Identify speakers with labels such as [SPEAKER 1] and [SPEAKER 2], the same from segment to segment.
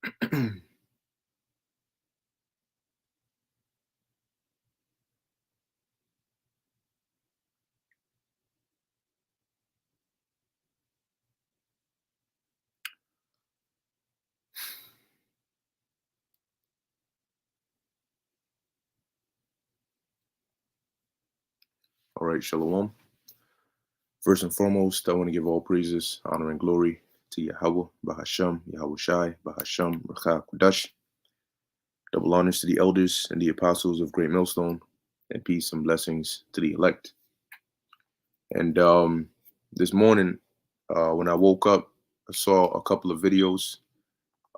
[SPEAKER 1] All right, Shalom. First and foremost, I want to give all praises, honor, and glory to Yahweh, Bahasham, Yahweh Shai, Bahasham, Racha Kudash. Double honors to the elders and the apostles of Great Millstone, and peace and blessings to the elect. And this morning, when I woke up, I saw a couple of videos,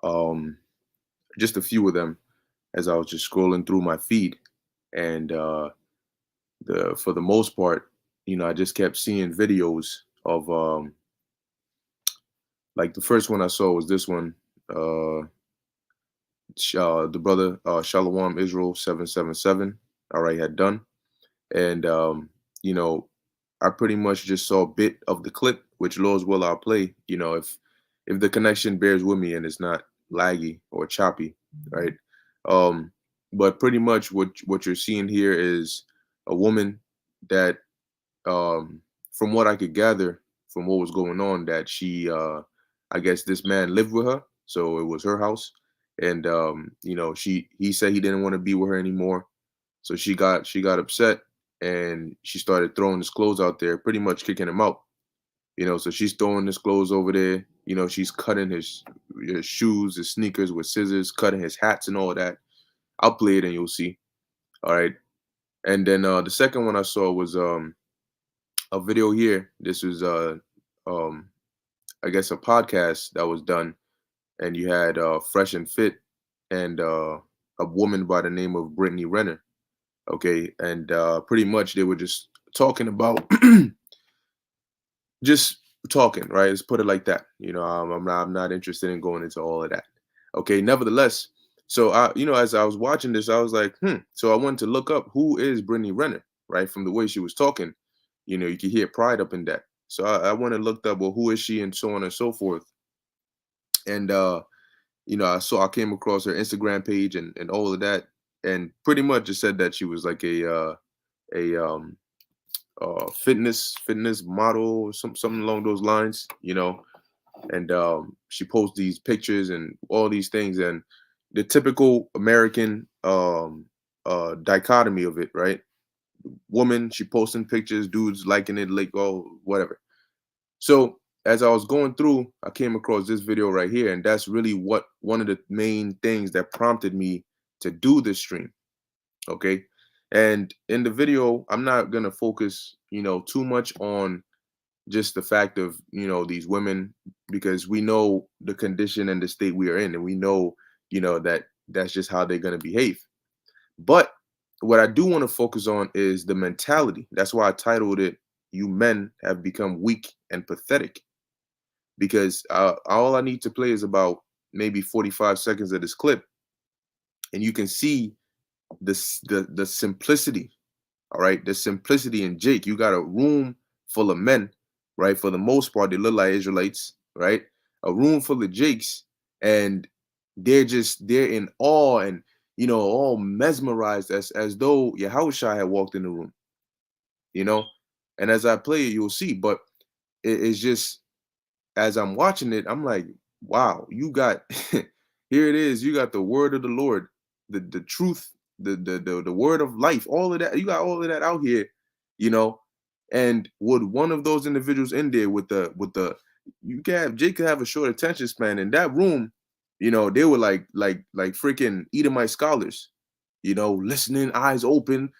[SPEAKER 1] um, just a few of them, as I was just scrolling through my feed. And for the most part, I just kept seeing videos of like the first one I saw was this one, uh, the brother Shalom Israel 777. All right, had done, and you know, I pretty much just saw a bit of the clip, which Lord's will I'll play. If the connection bears with me and it's not laggy or choppy, right? Um, but pretty much what you're seeing here is a woman that, from what I could gather from what was going on, that I guess this man lived with her, so it was her house, and he said he didn't want to be with her anymore, so she got upset and she started throwing his clothes out there, pretty much kicking him out. So she's throwing his clothes over there. She's cutting his shoes, his sneakers with scissors, cutting his hats and all of that. I'll play it and you'll see. All right. And then the second one I saw was a video here. This was um I guess a podcast that was done, and you had Fresh and Fit and a woman by the name of Brittany Renner. Okay, and pretty much they were just talking about just talking, right? Let's put it like that. I'm not interested in going into all of that. Okay, nevertheless, so as I was watching this, I was like, So I wanted to look up who is Brittany Renner, right? From the way she was talking, you could hear pride up in that. So I went and looked up, well, who is she, and so on and so forth. And I came across her Instagram page and all of that, and pretty much just said that she was like a fitness model or something along those lines. And she posts these pictures and all these things, and the typical American dichotomy of it, right? Woman, she posting pictures, dudes liking it, like, oh, whatever. So as I was going through, I came across this video right here, and that's really what one of the main things that prompted me to do this stream. Okay. And in the video, I'm not gonna focus, too much on just the fact of, these women, because we know the condition and the state we are in, and we know, that that's just how they're gonna behave. But what I do want to focus on is the mentality. That's why I titled it, You Men Have Become Weak and Pathetic. Because all I need to play is about maybe 45 seconds of this clip, and you can see the simplicity. All right, the simplicity in Jake. You got a room full of men, right? For the most part, they look like Israelites, right? A room full of Jakes, and they're in awe and all mesmerized, as though Yahushua had walked in the room, you know. And as I play it, you'll see. But it's just, as I'm watching it, I'm like, wow, you got here it is. You got the word of the Lord, the truth, the word of life, all of that. You got all of that out here, you know. And would one of those individuals in there with the you can have Jake could have a short attention span in that room, they were like freaking Edomite scholars, listening, eyes open,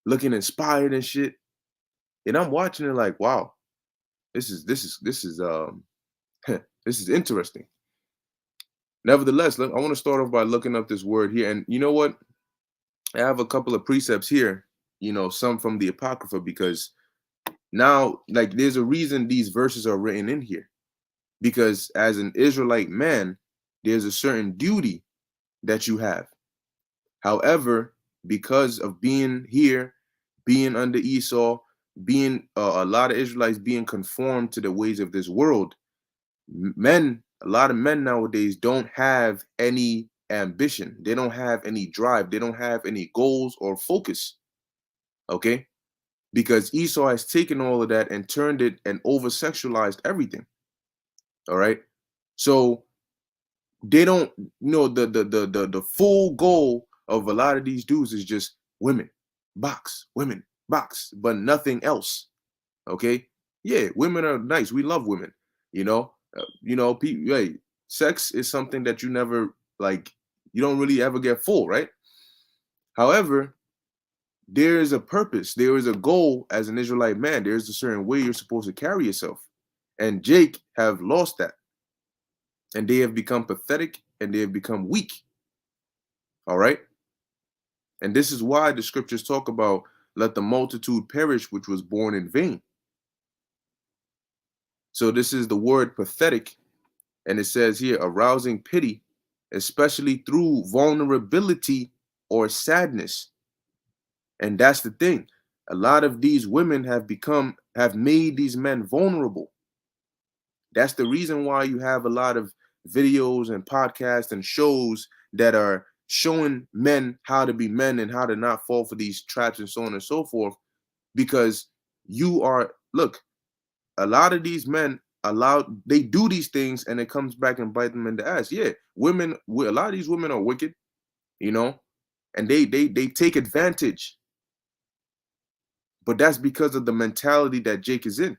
[SPEAKER 1] looking inspired and shit. And I'm watching it like, wow, this is this is interesting. Nevertheless, I want to start off by looking up this word here. And you know what? I have a couple of precepts here, some from the Apocrypha, because now, like, there's a reason these verses are written in here. Because as an Israelite man, there's a certain duty that you have. However, because of being here, being under Esau, being a lot of Israelites being conformed to the ways of this world, men A lot of men nowadays don't have any ambition. They don't have any drive. They don't have any goals or focus. Okay? Because Esau has taken all of that and turned it and over sexualized everything. All right. So they don't, the full goal of a lot of these dudes is just women, women, box, but nothing else. Okay. Yeah, women are nice. We love women. Hey, sex is something that you never like. You don't really ever get full, right? However, there is a purpose. There is a goal as an Israelite man. There is a certain way you're supposed to carry yourself, and Jake have lost that, and they have become pathetic and they have become weak. All right, and this is why the scriptures talk about let the multitude perish which was born in vain. So this is the word pathetic. And it says here, arousing pity, especially through vulnerability or sadness. And that's the thing. A lot of these women have made these men vulnerable. That's the reason why you have a lot of videos and podcasts and shows that are showing men how to be men and how to not fall for these traps and so on and so forth. Because look, a lot of these men they do these things and it comes back and bite them in the ass. Yeah, a lot of these women are wicked, and they take advantage. But that's because of the mentality that Jake is in.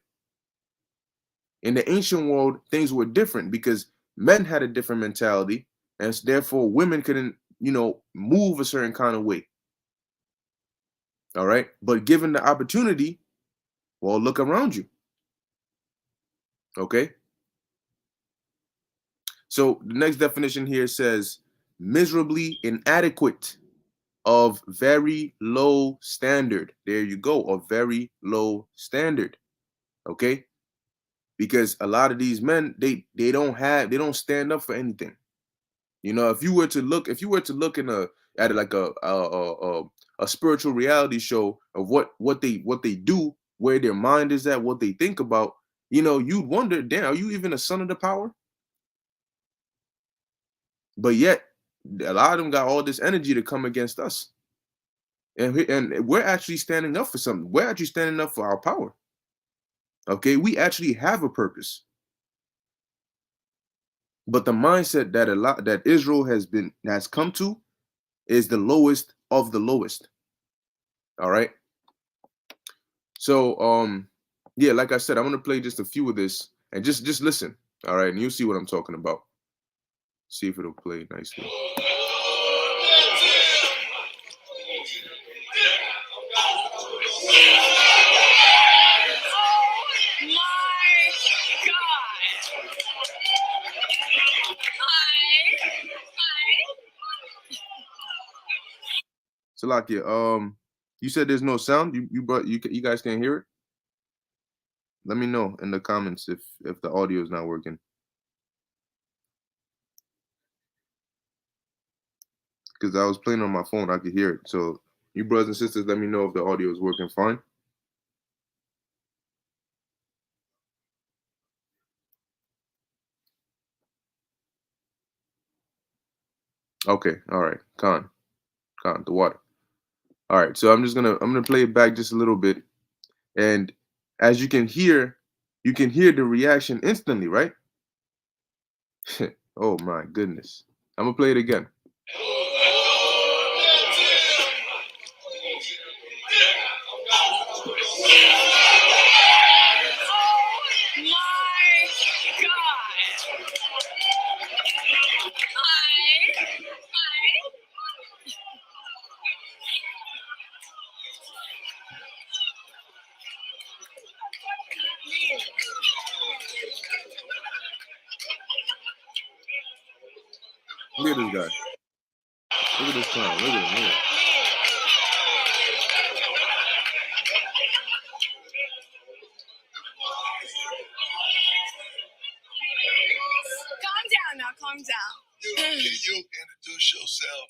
[SPEAKER 1] In the ancient world, things were different because men had a different mentality, and therefore women couldn't, move a certain kind of way. All right. But given the opportunity, well, look around you. Okay. So the next definition here says miserably inadequate, of very low standard. There you go, of very low standard. Okay? Because a lot of these men, they don't stand up for anything. If you were to look at like a spiritual reality show of what they do, where their mind is at, what they think about, you'd wonder, damn, are you even a son of the power? But yet, a lot of them got all this energy to come against us. And we're actually standing up for something. We're actually standing up for our power. Okay, we actually have a purpose. But the mindset that Israel has come to is the lowest of the lowest. All right. So yeah, like I said, I'm gonna play just a few of this and just listen. All right, and you'll see what I'm talking about. See if it'll play nicely. Salakia, you said there's no sound. You guys can't hear it. Let me know in the comments if the audio is not working. Because I was playing on my phone, I could hear it. So you brothers and sisters, let me know if the audio is working fine. Okay, all right. Khan, the water. All right, so I'm gonna play it back just a little bit, and as you can hear the reaction instantly, right? Oh my goodness. I'm gonna play it again. Look at this guy. Look at this clown. Look at him.
[SPEAKER 2] Calm down now. Calm down. Can you introduce yourself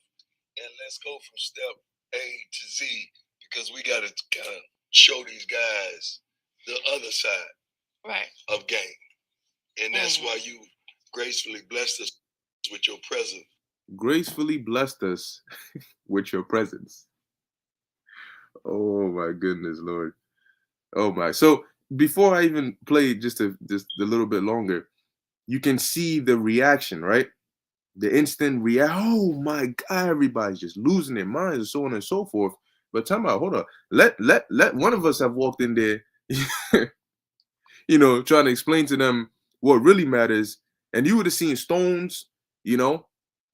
[SPEAKER 2] and let's go from step A to Z, because we got to kind of show these guys the other side, right, of game, and that's why you gracefully blessed us with your presence.
[SPEAKER 1] Gracefully blessed us with your presence. Oh my goodness, Lord. Oh my. So before I even play just a little bit longer, you can see the reaction, right? The instant react. Oh my God, everybody's just losing their minds and so on and so forth. But time out, hold on. Let one of us have walked in there, trying to explain to them what really matters, and you would have seen stones,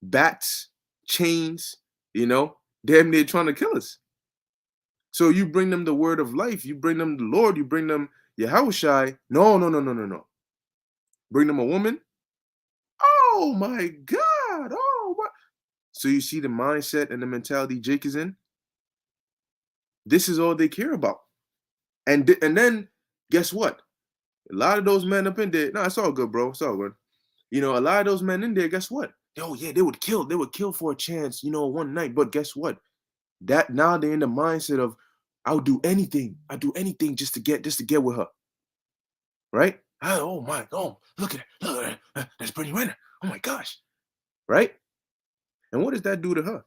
[SPEAKER 1] bats, chains, damn near trying to kill us. So you bring them the word of life, you bring them the Lord, you bring them Yahushai. No, no, no, no, no, no. Bring them a woman. Oh my God. Oh, what? So you see the mindset and the mentality Jake is in? This is all they care about. And then guess what? A lot of those men up in there, no, it's all good, bro. It's all good. A lot of those men in there, guess what? Oh yeah, they would kill for a chance, one night. But guess what? That now they're in the mindset of I'll do anything. I'll do anything just to get with her. Right? Oh my, oh, look at her. Look at her. That's Brittany Renner. Oh my gosh. Right? And what does that do to her?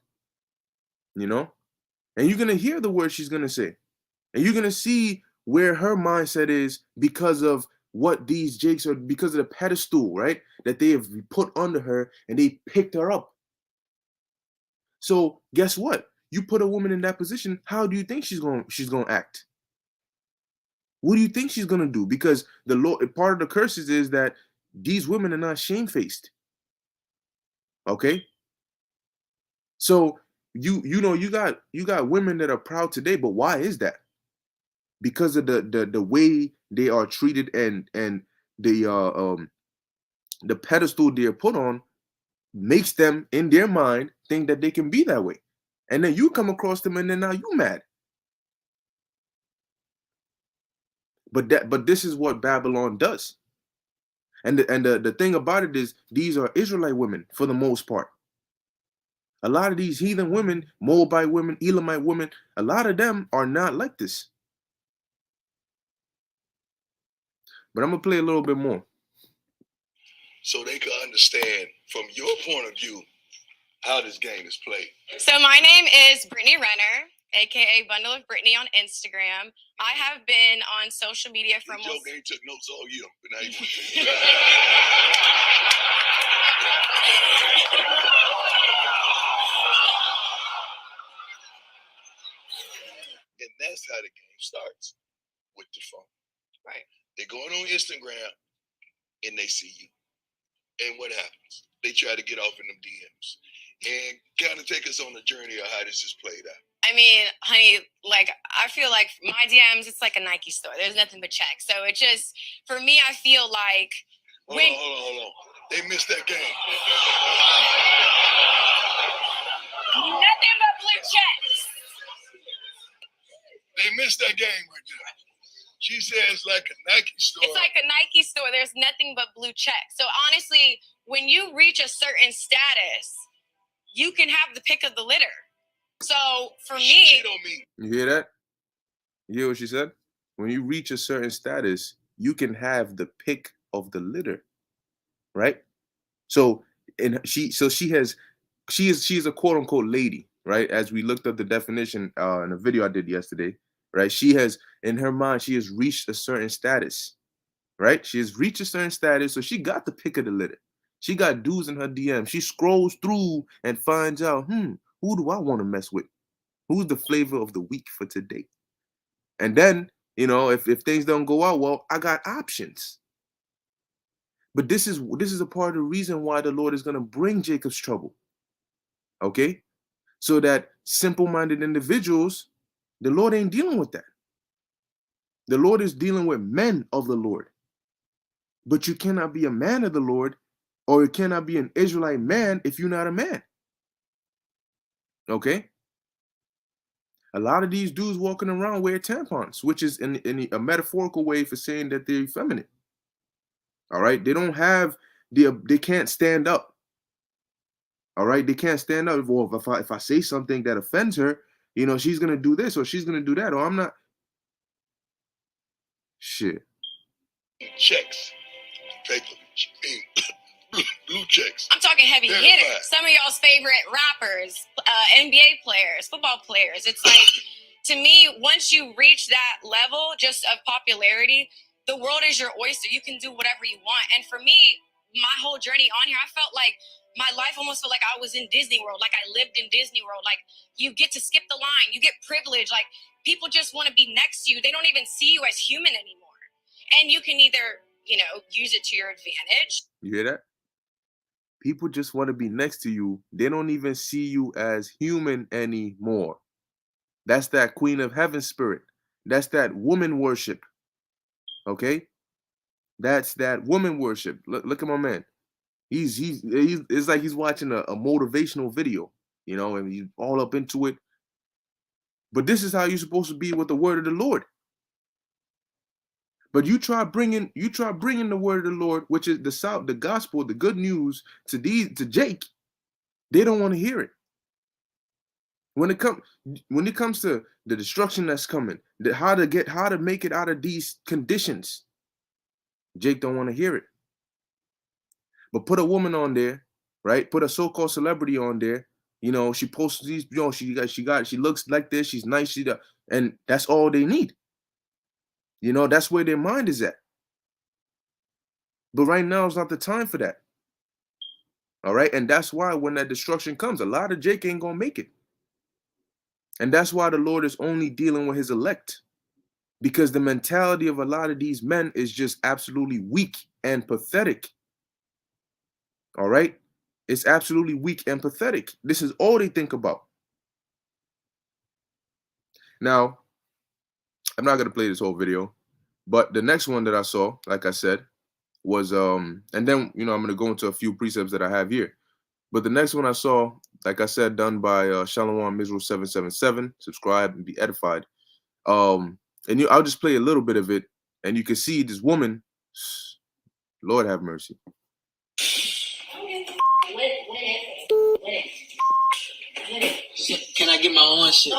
[SPEAKER 1] And you're gonna hear the words she's gonna say. And you're gonna see where her mindset is because of what these Jakes are, because of the pedestal, right? That they have put under her and they picked her up. So guess what? You put a woman in that position, how do you think she's gonna act? What do you think she's gonna do? Because the Lord, part of the curses is that these women are not shamefaced. Okay. So you got women that are proud today, but why is that? Because of the way they are treated and the pedestal they're put on makes them in their mind think that they can be that way. And then you come across them and then now you mad. But this is what Babylon does. And the thing about it is these are Israelite women for the most part. A lot of these heathen women, Moabite women, Elamite women, a lot of them are not like this. But I'm gonna play a little bit more.
[SPEAKER 2] So they can understand from your point of view how this game is played.
[SPEAKER 3] So my name is Brittany Renner, aka Bundle of Brittany on Instagram. I have been on social media for
[SPEAKER 2] almost. Joke ain't took notes all year, but now you want to take And that's how the game starts, with the phone.
[SPEAKER 3] Right.
[SPEAKER 2] They're going on Instagram and they see you. And what happens? They try to get off in them DMs. And kind of take us on the journey of how this is played out.
[SPEAKER 3] I mean, honey, like, I feel like my DMs, it's like a Nike store. There's nothing but checks. So it just, for me, I feel like...
[SPEAKER 2] Hold on. They missed that game.
[SPEAKER 3] Nothing but blue checks.
[SPEAKER 2] They missed that game right there. She says like a Nike store.
[SPEAKER 3] It's like a Nike store. There's nothing but blue checks. So honestly, when you reach a certain status, you can have the pick of the litter. So for me,
[SPEAKER 1] you hear that? You hear what she said? When you reach a certain status, you can have the pick of the litter, right? So she is a quote unquote lady, right? As we looked up the definition in a video I did yesterday, right? She has, in her mind, she has reached a certain status, right? She has reached a certain status, so she got the pick of the litter. She got dudes in her DM. She scrolls through and finds out, who do I want to mess with? Who's the flavor of the week for today? And then, if things don't go out well, I got options. But this is a part of the reason why the Lord is going to bring Jacob's trouble. Okay? So that simple-minded individuals, the Lord ain't dealing with that. The Lord is dealing with men of the Lord. But you cannot be a man of the Lord, or you cannot be an Israelite man if you're not a man. Okay? A lot of these dudes walking around wear tampons, which is in a metaphorical way for saying that they're effeminate. All right? They don't have they can't stand up. All right? They can't stand up. Well, if I say something that offends her, she's going to do this or she's going to do that, or I'm not. Shit.
[SPEAKER 2] Checks. Paper. Blue checks.
[SPEAKER 3] I'm talking heavy
[SPEAKER 2] Verified.
[SPEAKER 3] hitters. Some of y'all's favorite rappers, NBA players, football players. It's like, to me, once you reach that level just of popularity, the world is your oyster. You can do whatever you want. And for me, my whole journey on here, I felt like my life almost felt like I was in Disney World, like I lived in Disney World. Like, you get to skip the line, you get privilege. Like, people just want to be next to you. They don't even see you as human anymore. And you can either, use it to your advantage.
[SPEAKER 1] You hear that? People just want to be next to you. They don't even see you as human anymore. That's that Queen of Heaven spirit. That's that woman worship. Okay? That's that woman worship. Look at my man. He's it's like he's watching a motivational video, and he's all up into it. But this is how you're supposed to be with the word of the Lord. But you try bringing the word of the Lord, which is the gospel, the good news to Jake. They don't want to hear it. When it comes to the destruction that's coming, how to make it out of these conditions, Jake don't want to hear it. But put a woman on there, right? Put a so-called celebrity on there. She posts these. She looks like this. She's nice. And that's all they need. That's where their mind is at. But right now is not the time for that. All right, and that's why when that destruction comes, a lot of Jake ain't gonna make it. And that's why the Lord is only dealing with his elect. Because the mentality of a lot of these men is just absolutely weak and pathetic. All right? It's absolutely weak and pathetic. This is all they think about. Now, I'm not going to play this whole video, but the next one that I saw, like I said, was, and then, I'm going to go into a few precepts that I have here. But the next one I saw, like I said, done by Shalom Israel 777. Subscribe and be edified. And I'll just play a little bit of it, and you can see this woman. Lord have mercy.
[SPEAKER 4] Can I get my own shit?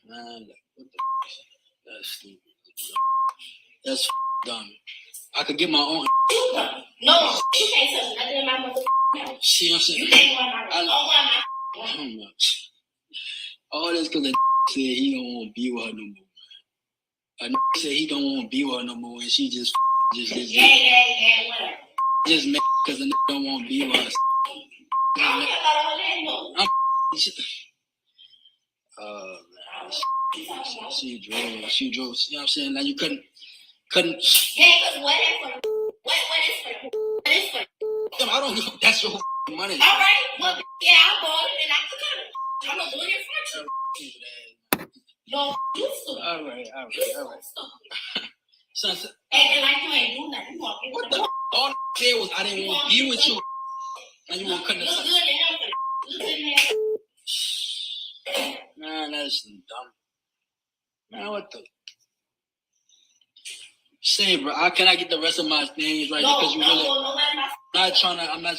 [SPEAKER 4] Man, what the that's stupid. That's dumb. I could get my own.
[SPEAKER 5] No, you can't touch nothing in my mother.
[SPEAKER 4] See what I'm saying?
[SPEAKER 5] You can't go in my
[SPEAKER 4] room. All this because the said he don't want to be with her no more. A said he don't want to be with her no more, and she just
[SPEAKER 5] whatever.
[SPEAKER 4] Just mad because the don't want to be with us. Man. She drove. You know what I'm saying? Now you couldn't.
[SPEAKER 5] Yeah, because what is for?
[SPEAKER 4] I don't know. That's your money.
[SPEAKER 5] All right. Well, yeah, I bought it and I took it. I'm not doing it for you. No, you stupid.
[SPEAKER 4] All right. So,
[SPEAKER 5] acting like you ain't doing nothing. You walking.
[SPEAKER 4] What the? All I said was I didn't want to be with you. And you want to cut this up. Man, that's dumb. Man, what the? Say, bro, how can I get the rest of my names right?
[SPEAKER 5] No,
[SPEAKER 4] because you really.
[SPEAKER 5] Not
[SPEAKER 4] trying to. I'm not.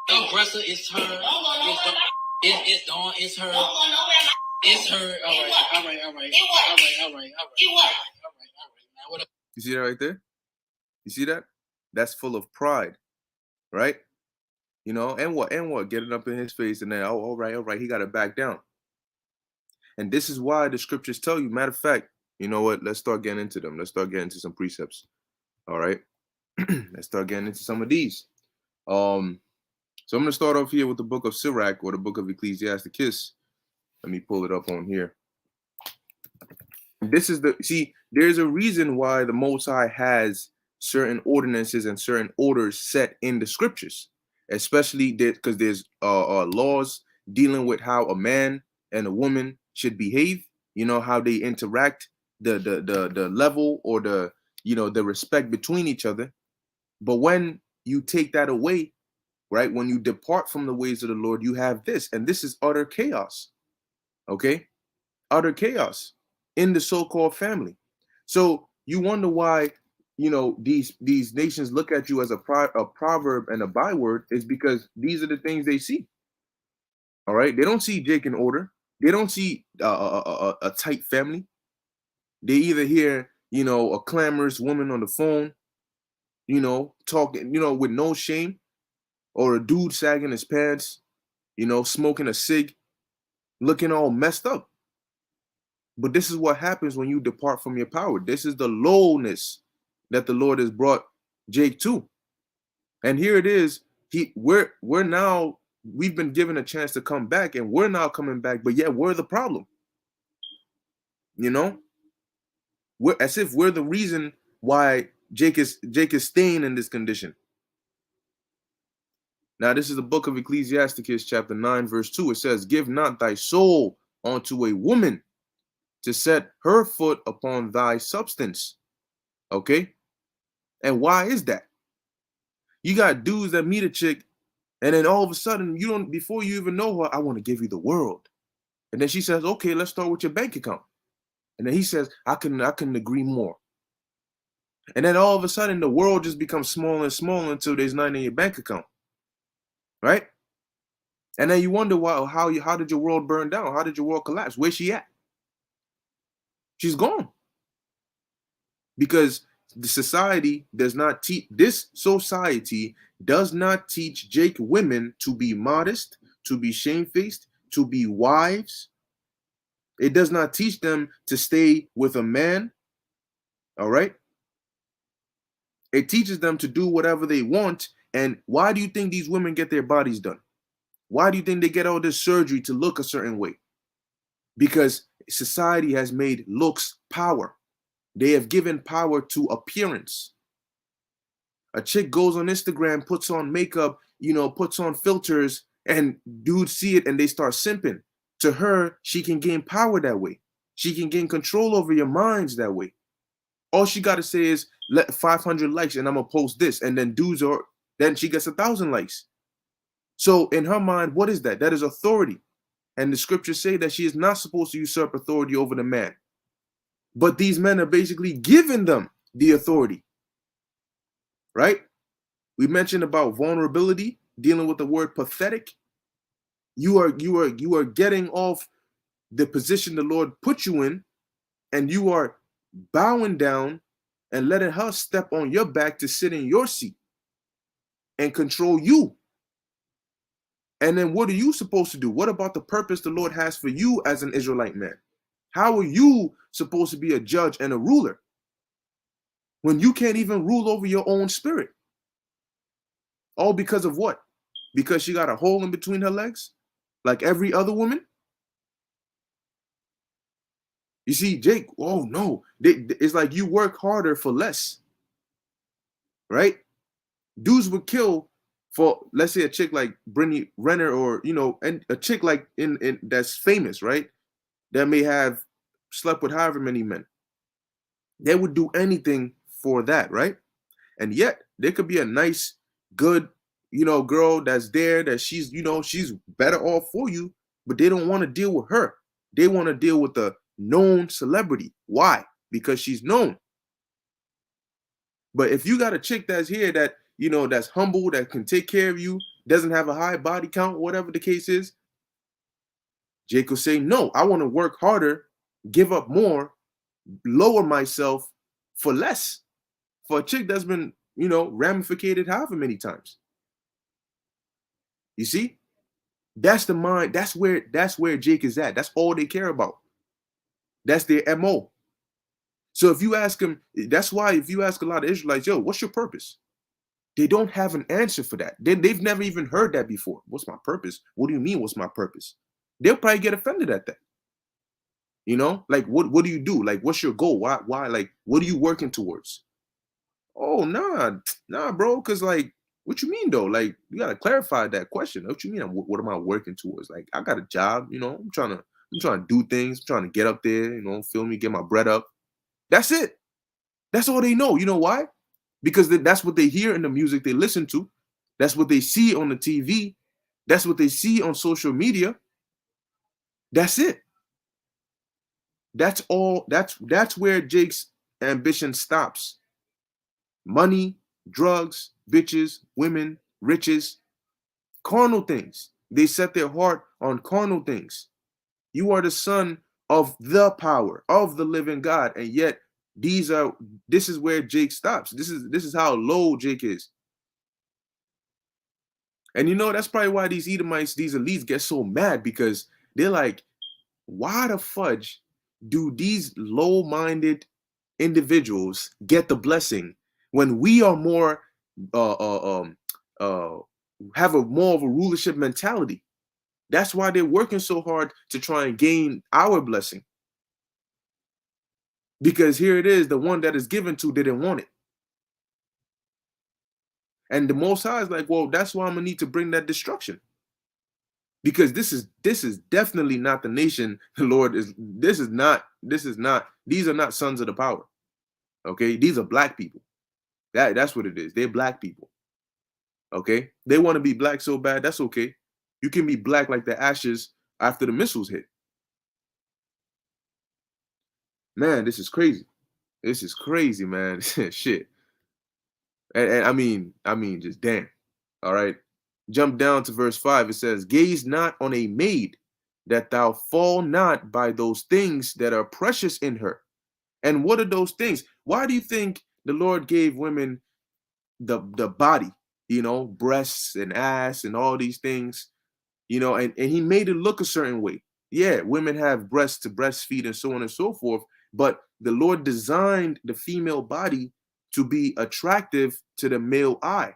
[SPEAKER 4] I'm aggressive. It's her. It's Dawn. It's her. It's her. All right. Man, what?
[SPEAKER 1] You see that right there? You see that? That's full of pride, right? And what? Get it up in his face, and then all right, he got to back down. And this is why the scriptures tell you. Matter of fact, you know what? Let's start getting into them. Let's start getting into some precepts. All right. Let's start getting into some of these. So I'm going to start off here with the book of Sirach, or the book of Ecclesiasticus. Let me pull it up on here. This is there's a reason why the Most High has certain ordinances and certain orders set in the scriptures, especially because there's laws dealing with how a man and a woman should behave, how they interact, the level or the respect between each other. But when you take that away, right, when you depart from the ways of the Lord, you have this, and this is utter chaos. Okay, utter chaos in the so-called family. So you wonder why these nations look at you as a proverb and a byword, is because these are the things they see. All right, they don't see Jake in order. They don't see a tight family. They either hear a clamorous woman on the phone, you know, talking, you know, with no shame, or a dude sagging his pants, you know, smoking a cig, looking all messed up. But this is what happens when you depart from your power. This is the lowness that the Lord has brought Jake to. And here it is. We're now, we've been given a chance to come back, and we're now coming back, but yet we're the problem. You know? We're as if we're the reason why Jake is staying in this condition. Now, this is the book of Ecclesiasticus, chapter 9, verse 2. It says, "Give not thy soul unto a woman to set her foot upon thy substance." Okay? And why is that? You got dudes that meet a chick, and then all of a sudden, you don't, before you even know her, "I want to give you the world." And then she says, "Okay, let's start with your bank account." And then he says, I couldn't agree more." And then all of a sudden, the world just becomes smaller and smaller until there's nothing in your bank account. Right? And then you wonder how did your world burn down? How did your world collapse? Where's she at? She's gone. Because the society does not teach, this society does not teach Jake women to be modest, to be shamefaced, to be wives. It does not teach them to stay with a man. All right? It teaches them to do whatever they want. And why do you think these women get their bodies done? Why do you think they get all this surgery to look a certain way? Because society has made looks power. They have given power to appearance. A chick goes on Instagram, puts on makeup, you know, puts on filters, and dudes see it and they start simping. To her, she can gain power that way. She can gain control over your minds that way. All she got to say is, let 500 likes and I'm going to post this. And then then she gets 1,000 likes. So in her mind, what is that? That is authority. And the scriptures say that she is not supposed to usurp authority over the man. But these men are basically giving them the authority. Right? We mentioned about vulnerability, dealing with the word pathetic. You are getting off the position the Lord put you in, and you are bowing down and letting her step on your back to sit in your seat and control you. And then what are you supposed to do? What about the purpose the Lord has for you as an Israelite man? How are you supposed to be a judge and a ruler when you can't even rule over your own spirit? All because of what? Because she got a hole in between her legs, like every other woman? You see, Jake, oh no, it's like you work harder for less, right? Dudes would kill for, let's say, a chick like Brittany Renner, or, you know, and a chick like in that's famous, right? That may have slept with however many men. They would do anything for that, right? And yet there could be a nice, good, you know, girl that's there, that she's, you know, she's better off for you, but they don't want to deal with her. They want to deal with the known celebrity. Why? Because she's known. But if you got a chick that's here that, you know, that's humble, that can take care of you, doesn't have a high body count, whatever the case is, Jake will say, no, I want to work harder, give up more, lower myself for less. For a chick that's been, you know, ramificated however many times. You see? That's the mind. That's where Jake is at. That's all they care about. That's their MO. So if you ask them, that's why if you ask a lot of Israelites, yo, what's your purpose? They don't have an answer for that. They've never even heard that before. What's my purpose? What do you mean, what's my purpose? They'll probably get offended at that. You know, like, what do you do? Like, what's your goal? Why, like, what are you working towards? Oh, nah, bro. Cause like, what you mean though? Like, you gotta clarify that question. What you mean? What am I working towards? Like, I got a job, you know, I'm trying to do things, I'm trying to get up there, you know, feel me, get my bread up. That's it. That's all they know. You know why? Because that's what they hear in the music they listen to. That's what they see on the TV. That's what they see on social media. That's it. That's all. That's where Jake's ambition stops. Money, drugs, bitches, women, riches, carnal things. They set their heart on carnal things. You are the son of the power of the living God, and yet This is where Jake stops. This is how low Jake is. And you know, that's probably why these Edomites, these elites get so mad, because they're like, why the fudge do these low-minded individuals get the blessing when we are more have a more of a rulership mentality? That's why they're working so hard to try and gain our blessing. Because here it is, the one that is given to didn't want it. And the Most High is like, well, that's why I'm gonna need to bring that destruction. Because this is definitely not the nation the Lord is. This is not. These are not sons of the power. Okay, these are black people. That's what it is. They're black people. Okay, they want to be black so bad. That's okay. You can be black like the ashes after the missiles hit. Man, this is crazy. This is crazy, man. Shit. And I mean, just damn. All right. Jump down to verse 5. It says, gaze not on a maid, that thou fall not by those things that are precious in her. And what are those things? Why do you think the Lord gave women the body, you know, breasts and ass and all these things, you know, and he made it look a certain way. Yeah, women have breasts to breastfeed and so on and so forth. But the Lord designed the female body to be attractive to the male eye.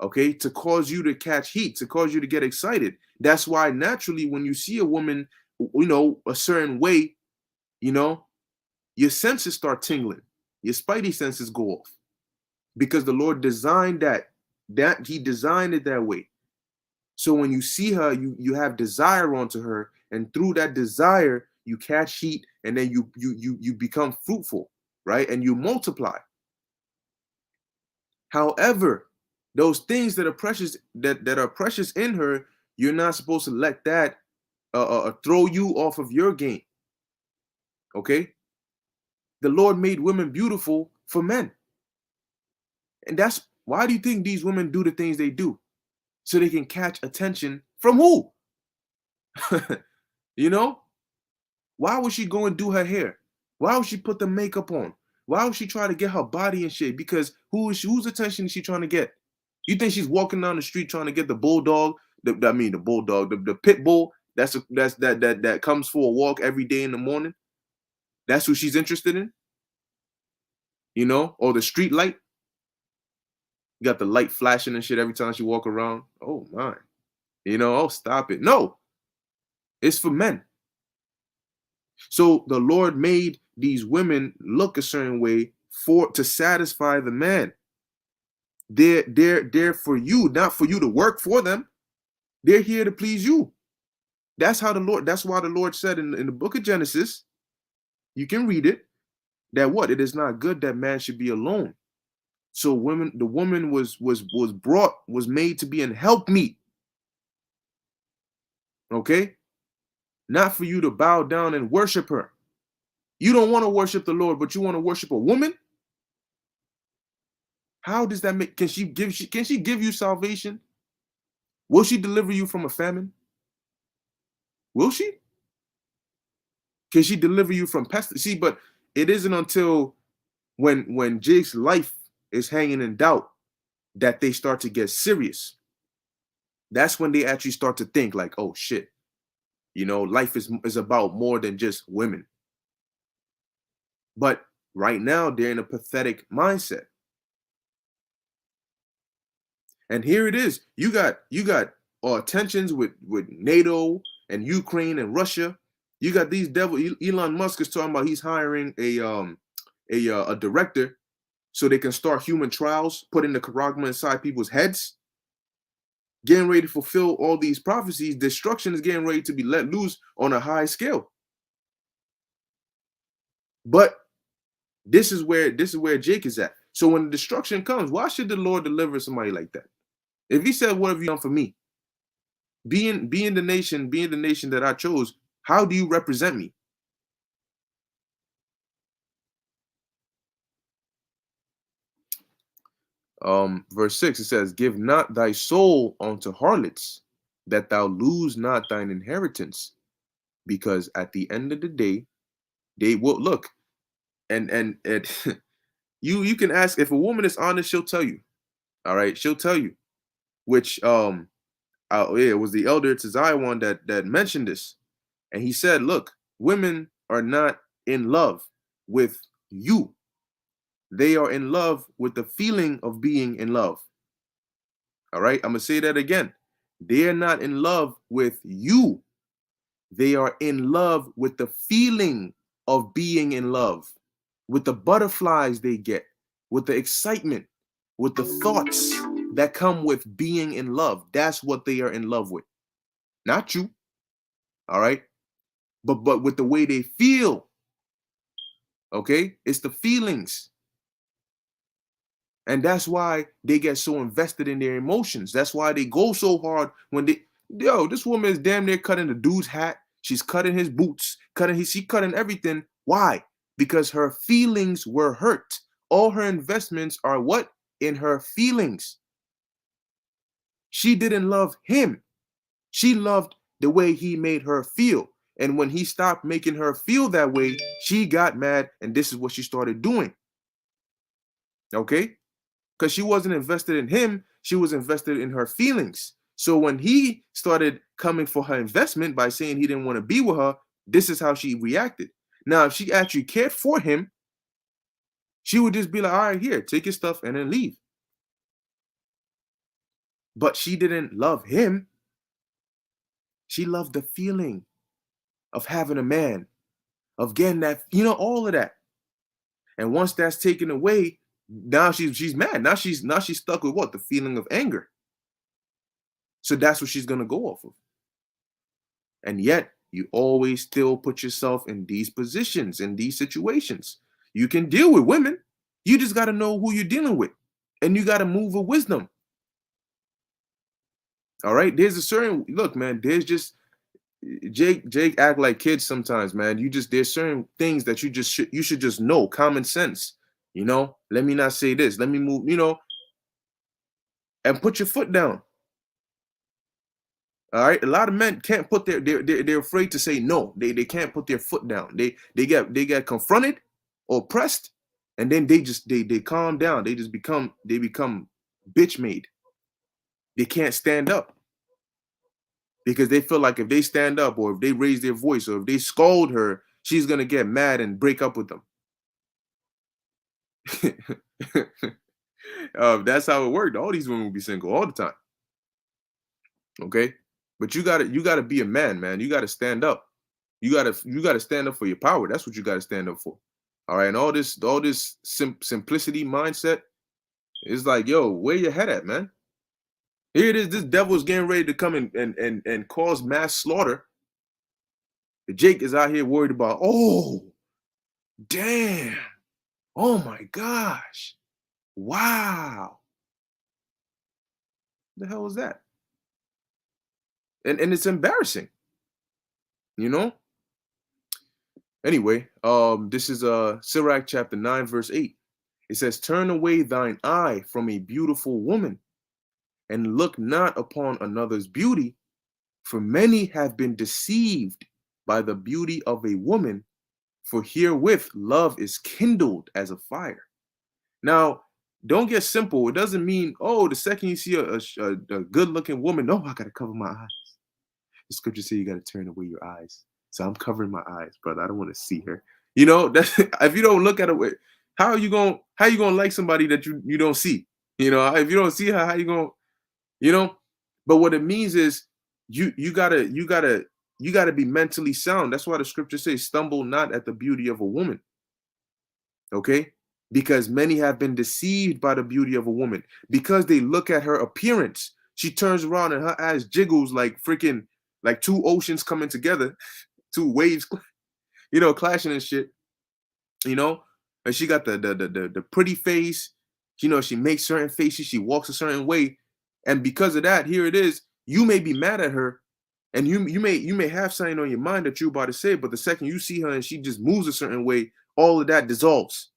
[SPEAKER 1] Okay, to cause you to catch heat, to cause you to get excited. That's why naturally when you see a woman, you know, a certain way, you know, your senses start tingling. Your spidey senses go off. Because the Lord designed that he designed it that way. So when you see her, you have desire onto her, and through that desire, you catch heat, and then you become fruitful, right? And you multiply. However, those things that are precious, that are precious in her, you're not supposed to let that throw you off of your game. Okay? The Lord made women beautiful for men. And that's why do you think these women do the things they do? So they can catch attention from who? You know? Why would she go and do her hair? Why would she put the makeup on? Why would she try to get her body in shape? Because whose attention is she trying to get? You think she's walking down the street trying to get the bulldog? The pit bull that comes for a walk every day in the morning? That's who she's interested in? You know? Or the street light? You got the light flashing and shit every time she walk around. Oh my. You know, oh, stop it. No. It's for men. So the Lord made these women look a certain way to satisfy the man. They're for you, not for you to work for them. They're here to please you. That's why the Lord said in the book of Genesis, you can read it, that what? It is not good that man should be alone. So the woman was made to be an helpmeet. Okay? Not for you to bow down and worship her. You don't want to worship the Lord, but you want to worship a woman? How does that make? Can she give you salvation? Will she deliver you from a famine? Will she? Can she deliver you from pestilence? See, but it isn't until when Jake's life is hanging in doubt that they start to get serious. That's when they actually start to think like, oh shit, you know, life is about more than just women. But right now they're in a pathetic mindset. And here it is. You got tensions with NATO and Ukraine and Russia. You got these Elon Musk is talking about he's hiring a director so they can start human trials, putting the charagma inside people's heads, getting ready to fulfill all these prophecies. Destruction is getting ready to be let loose on a high scale. But this is where Jake is at. So when the destruction comes, why should the Lord deliver somebody like that? If he said, what have you done for me? Being the nation that I chose, how do you represent me? Verse 6, it says, give not thy soul unto harlots, that thou lose not thine inheritance. Because at the end of the day, they will look. and it you can ask, if a woman is honest, she'll tell you. All right, she'll tell you. Which yeah, it was the elder Tzion that mentioned this, and he said, look, women are not in love with you. They are in love with the feeling of being in love. All right, I'm gonna say that again. They are not in love with you. They are in love with the feeling of being in love, with the butterflies they get, with the excitement, with the thoughts that come with being in love. That's what they are in love with. Not you. All right? But with the way they feel. Okay? It's the feelings. And that's why they get so invested in their emotions. That's why they go so hard when this woman is damn near cutting the dude's hat. She's cutting his boots, she's cutting everything. Why? Because her feelings were hurt. All her investments are what? In her feelings. She didn't love him. She loved the way he made her feel. And when he stopped making her feel that way, she got mad, and this is what she started doing. Okay? Because she wasn't invested in him, she was invested in her feelings. So when he started coming for her investment by saying he didn't want to be with her, this is how she reacted. Now, if she actually cared for him, she would just be like, all right, here, take your stuff and then leave. But she didn't love him. She loved the feeling of having a man, of getting that, all of that. And once that's taken away, now she's mad. Now she's stuck with what? The feeling of anger. So that's what she's gonna go off of. And yet, you always still put yourself in these positions, in these situations. You can deal with women. You just gotta know who you're dealing with. And you gotta move with wisdom. All right? There's a certain look, man, there's just Jake act like kids sometimes, man. There's certain things that you should just know, common sense. Let me not say this. Let me move, and put your foot down. All right. A lot of men can't put they're afraid to say no. They can't put their foot down. They get confronted or pressed, and then they calm down. They become bitch made. They can't stand up. Because they feel like if they stand up or if they raise their voice or if they scold her, she's going to get mad and break up with them. That's how it worked. All these women will be single all the time. Okay? But you gotta be a man. You gotta stand up. You gotta stand up for your power. That's what you gotta stand up for. All right. And all this simplicity mindset is like, yo, where your head at, man? Here it is. This devil is getting ready to come and cause mass slaughter. Jake is out here worried about, oh, damn. Oh my gosh. Wow. What the hell was that? And it's embarrassing. Anyway, this is Sirach chapter 9, verse 8. It says, turn away thine eye from a beautiful woman, and look not upon another's beauty, for many have been deceived by the beauty of a woman, for herewith love is kindled as a fire. Now, don't get simple. It doesn't mean, oh, the second you see a good-looking woman, I got to cover my eyes. The scripture says you got to turn away your eyes. So I'm covering my eyes, brother. I don't want to see her. That's, if you don't look at her, how you gonna like somebody that you don't see? If you don't see her, how you gonna, But what it means is you gotta be mentally sound. That's why the scripture says, stumble not at the beauty of a woman. Okay? Because many have been deceived by the beauty of a woman. Because they look at her appearance. She turns around and her eyes jiggles like freaking, like two oceans coming together, two waves, clashing and shit. And she got the pretty face. She makes certain faces. She walks a certain way. And because of that, here it is. You may be mad at her, and you may have something on your mind that you're about to say, but the second you see her and she just moves a certain way, all of that dissolves.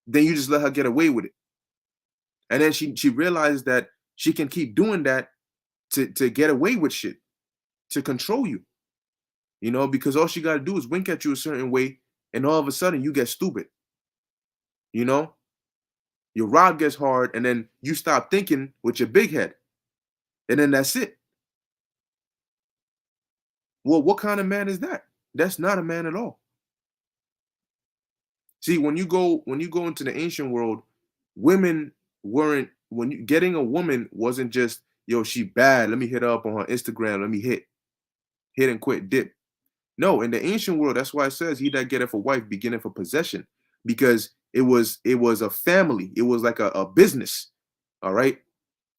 [SPEAKER 1] Then you just let her get away with it. And then she realizes that she can keep doing that to get away with shit, to control you. Because all she got to do is wink at you a certain way, and all of a sudden you get stupid. You know, your rod gets hard, and then you stop thinking with your big head, and then that's it. Well, what kind of man is that? That's not a man at all. See, when you go into the ancient world, women weren't when you getting a woman wasn't just, yo, she bad, let me hit her up on her Instagram, let me hit and quit, dip. No, in the ancient world, that's why it says, he that getteth a wife beginneth for possession, because it was a family, it was like a business. All right,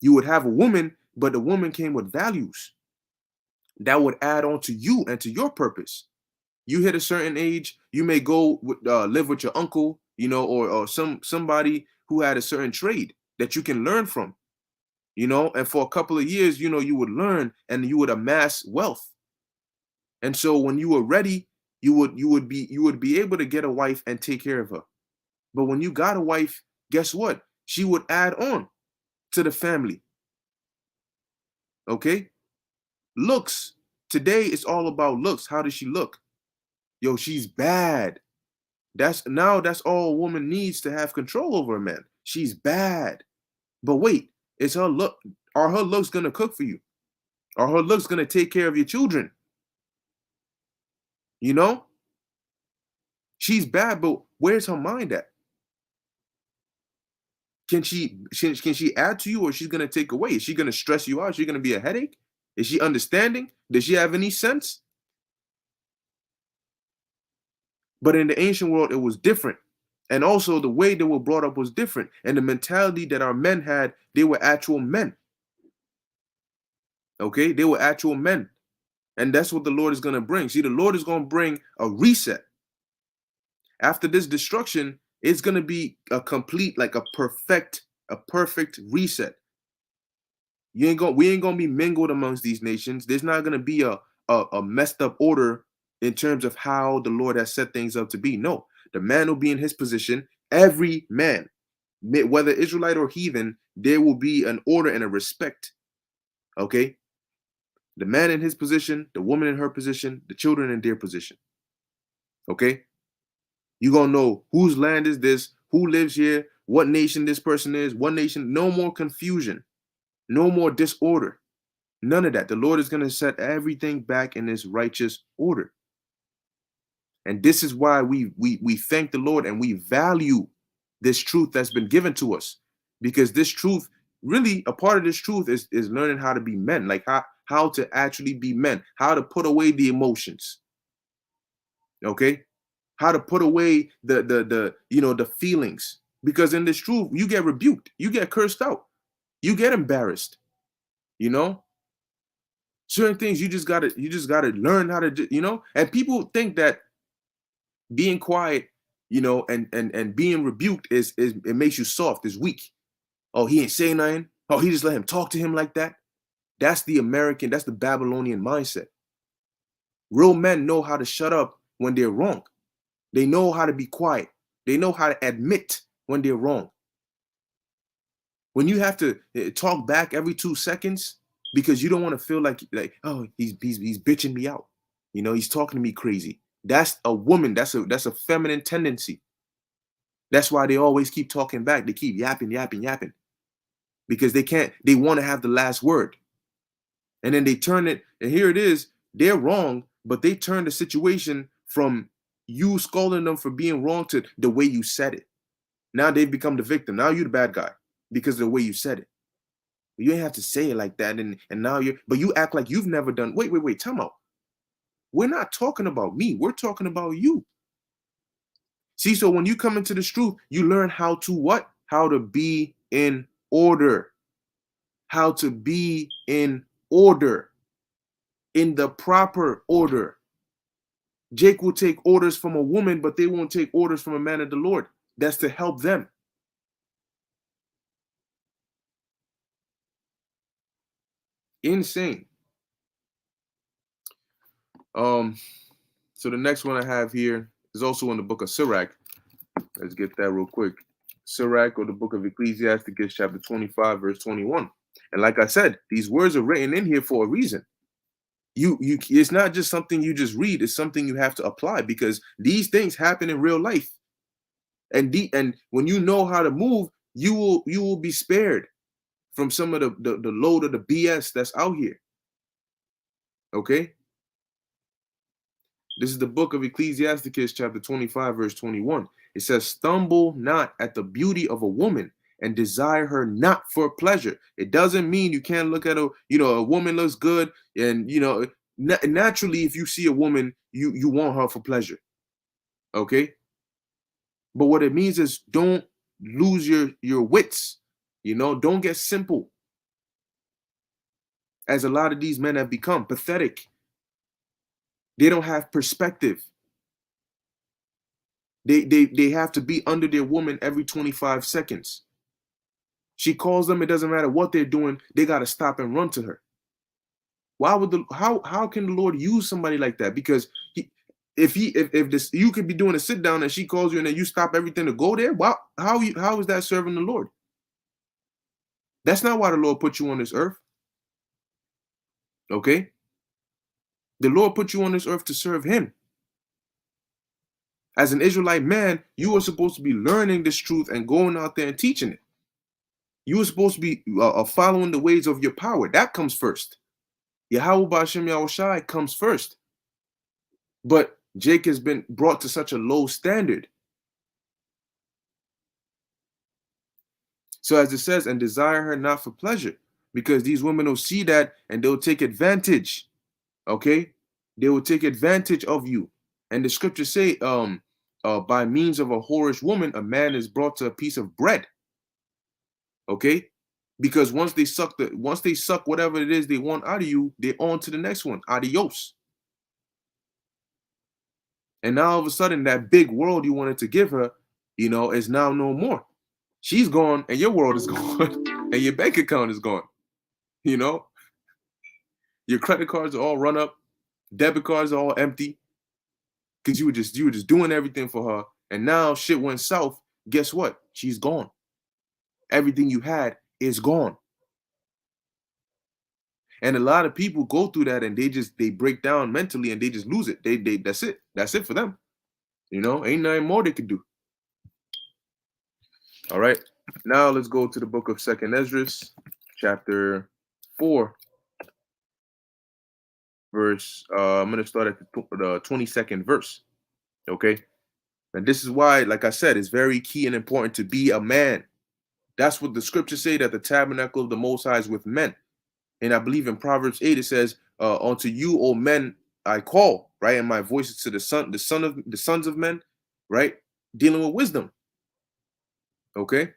[SPEAKER 1] you would have a woman, but the woman came with values that would add on to you and to your purpose. You hit a certain age, you may go live with your uncle, you know, or somebody who had a certain trade that you can learn from, you know, and for a couple of years, you know, you would learn and you would amass wealth. And so when you were ready, you would be able to get a wife and take care of her. But when you got a wife, guess what? She would add on to the family. Okay? Looks. Today it's all about looks. How does she look? Yo, she's bad. That's all a woman needs to have control over a man. She's bad. But wait, is her look are her looks gonna cook for you? Are her looks gonna take care of your children? You know? She's bad, but where's her mind at? Can she add to you, or she's gonna take away? Is she gonna stress you out? Is she gonna be a headache? Is she understanding? Does she have any sense? But in the ancient world, it was different. And also the way they were brought up was different. And the mentality that our men had, they were actual men. Okay? They were actual men. And that's what the Lord is going to bring. See, the Lord is going to bring a reset. After this destruction, it's going to be a complete, like a perfect reset. We ain't going to be mingled amongst these nations. There's not going to be a messed up order in terms of how the Lord has set things up to be. No, the man will be in his position. Every man, whether Israelite or heathen, there will be an order and a respect. Okay? The man in his position, the woman in her position, the children in their position. Okay? You're going to know whose land is this, who lives here, what nation this person is, what nation. No more confusion. No more disorder. None of that. The Lord is going to set everything back in its righteous order. And this is why we thank the Lord and we value this truth that's been given to us. Because this truth, really, a part of this truth is learning how to be men, like how to actually be men, how to put away the emotions. Okay? How to put away the feelings. Because in this truth, you get rebuked, you get cursed out, you get embarrassed. You know? Certain things you just gotta learn how to do, you know? And people think that being quiet, you know, and being rebuked is it makes you soft, is weak. Oh, he ain't saying nothing. Oh, he just let him talk to him like that. That's the Babylonian mindset. Real men know how to shut up when they're wrong. They know how to be quiet. They know how to admit when they're wrong. When you have to talk back every 2 seconds because you don't want to feel like oh, he's bitching me out. You know, he's talking to me crazy. That's a woman. That's a feminine tendency. That's why they always keep talking back. They keep yapping, because they want to have the last word. And then they turn it, and here it is, they're wrong, but they turn the situation from you scolding them for being wrong to the way you said it. Now they've become the victim. Now you're the bad guy because of the way you said it. You ain't have to say it like that, and now but you act like you've never done. Wait, time out. We're not talking about me. We're talking about you. See, so when you come into this truth, you learn how to what? How to be in order. How to be in order. In the proper order. Jake will take orders from a woman, but they won't take orders from a man of the Lord. That's to help them. Insane. So the next one I have here is also in the book of Sirach. Let's get that real quick. Sirach, or the book of Ecclesiasticus, chapter 25, verse 21. And like I said, these words are written in here for a reason. It's not just something you just read, it's something you have to apply, because these things happen in real life. And when you know how to move, you will be spared from some of the load of the BS that's out here. Okay? This is the book of Ecclesiasticus, chapter 25, verse 21. It says, stumble not at the beauty of a woman and desire her not for pleasure. It doesn't mean you can't look at a woman looks good and, naturally, if you see a woman, you want her for pleasure. Okay? But what it means is don't lose your wits. Don't get simple. As a lot of these men have become pathetic. They don't have perspective. They have to be under their woman every 25 seconds. She calls them, it doesn't matter what they're doing, they got to stop and run to her. Why would how can the Lord use somebody like that? Because if you could be doing a sit down and she calls you and then you stop everything to go there, how is that serving the Lord? That's not why the Lord put you on this earth. Okay? The Lord put you on this earth to serve him. As an Israelite man, you are supposed to be learning this truth and going out there and teaching it. You are supposed to be following the ways of your power. That comes first. Yahweh Ba'ashem Yahushai comes first. But Jake has been brought to such a low standard. So as it says, and desire her not for pleasure, because these women will see that and they'll take advantage. Okay? They will take advantage of you. And the scriptures say, by means of a whorish woman, a man is brought to a piece of bread. Okay? Because once they suck whatever it is they want out of you, they're on to the next one. Adios. And now all of a sudden, that big world you wanted to give her, is now no more. She's gone and your world is gone and your bank account is gone. Your credit cards are all run up. Debit cards are all empty. Because you were just doing everything for her. And now shit went south. Guess what? She's gone. Everything you had is gone. And a lot of people go through that and they break down mentally and they just lose it. That's it. That's it for them. Ain't nothing more they could do. All right. Now let's go to the book of 2nd Esdras, chapter 4. Verse, I'm going to start at the 22nd verse. Okay. And this is why, like I said, it's very key and important to be a man. That's what the scriptures say, that the tabernacle of the Most High is with men. And I believe in Proverbs 8, it says, unto you, O men, I call, right? And my voice is to the sons of men, right? Dealing with wisdom. Okay.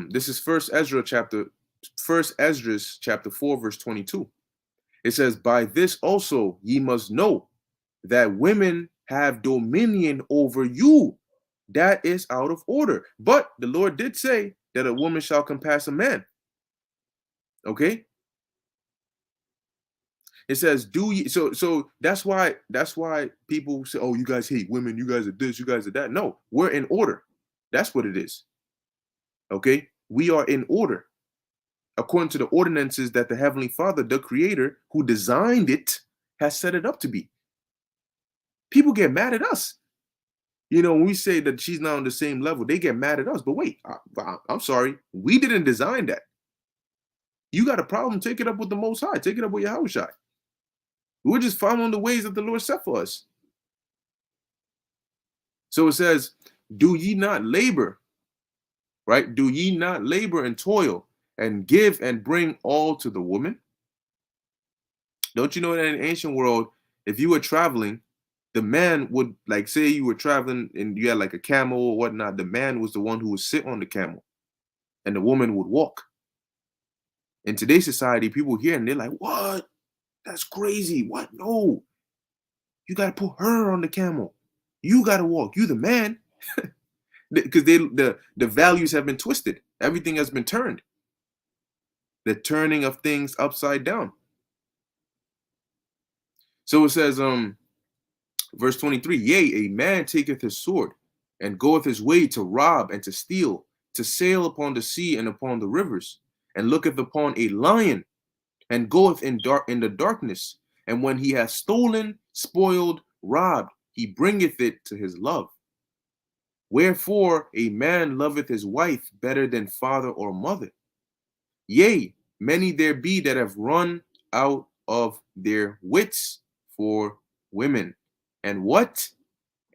[SPEAKER 1] This is 1 Esdras chapter 4, verse 22. It says, by this also ye must know that women have dominion over you. That is out of order. But the Lord did say that a woman shall compass a man. Okay. It says, do ye, so that's why people say, oh, you guys hate women, you guys are this, you guys are that. No, we're in order. That's what it is. Okay. We are in order. According to the ordinances that the Heavenly Father, the Creator, who designed it, has set it up to be. People get mad at us. When we say that she's not on the same level, they get mad at us. But wait, I'm sorry. We didn't design that. You got a problem, take it up with the Most High. Take it up with Yahushua. We're just following the ways that the Lord set for us. So it says, do ye not labor, right? Do ye not labor and toil and give and bring all to the woman? Don't you know that in the ancient world, if you were traveling, the man would, like, say you were traveling and you had like a camel or whatnot, the man was the one who would sit on the camel and the woman would walk. In today's society, people hear and they're like, what? That's crazy. What? No. You got to put her on the camel. You got to walk. You the man. Because the values have been twisted. Everything has been turned. The turning of things upside down. So it says, verse 23, yea, a man taketh his sword and goeth his way to rob and to steal, to sail upon the sea and upon the rivers, and looketh upon a lion and goeth in the darkness. And when he hath stolen, spoiled, robbed, he bringeth it to his love. Wherefore a man loveth his wife better than father or mother. Yea, many there be that have run out of their wits for women. And what?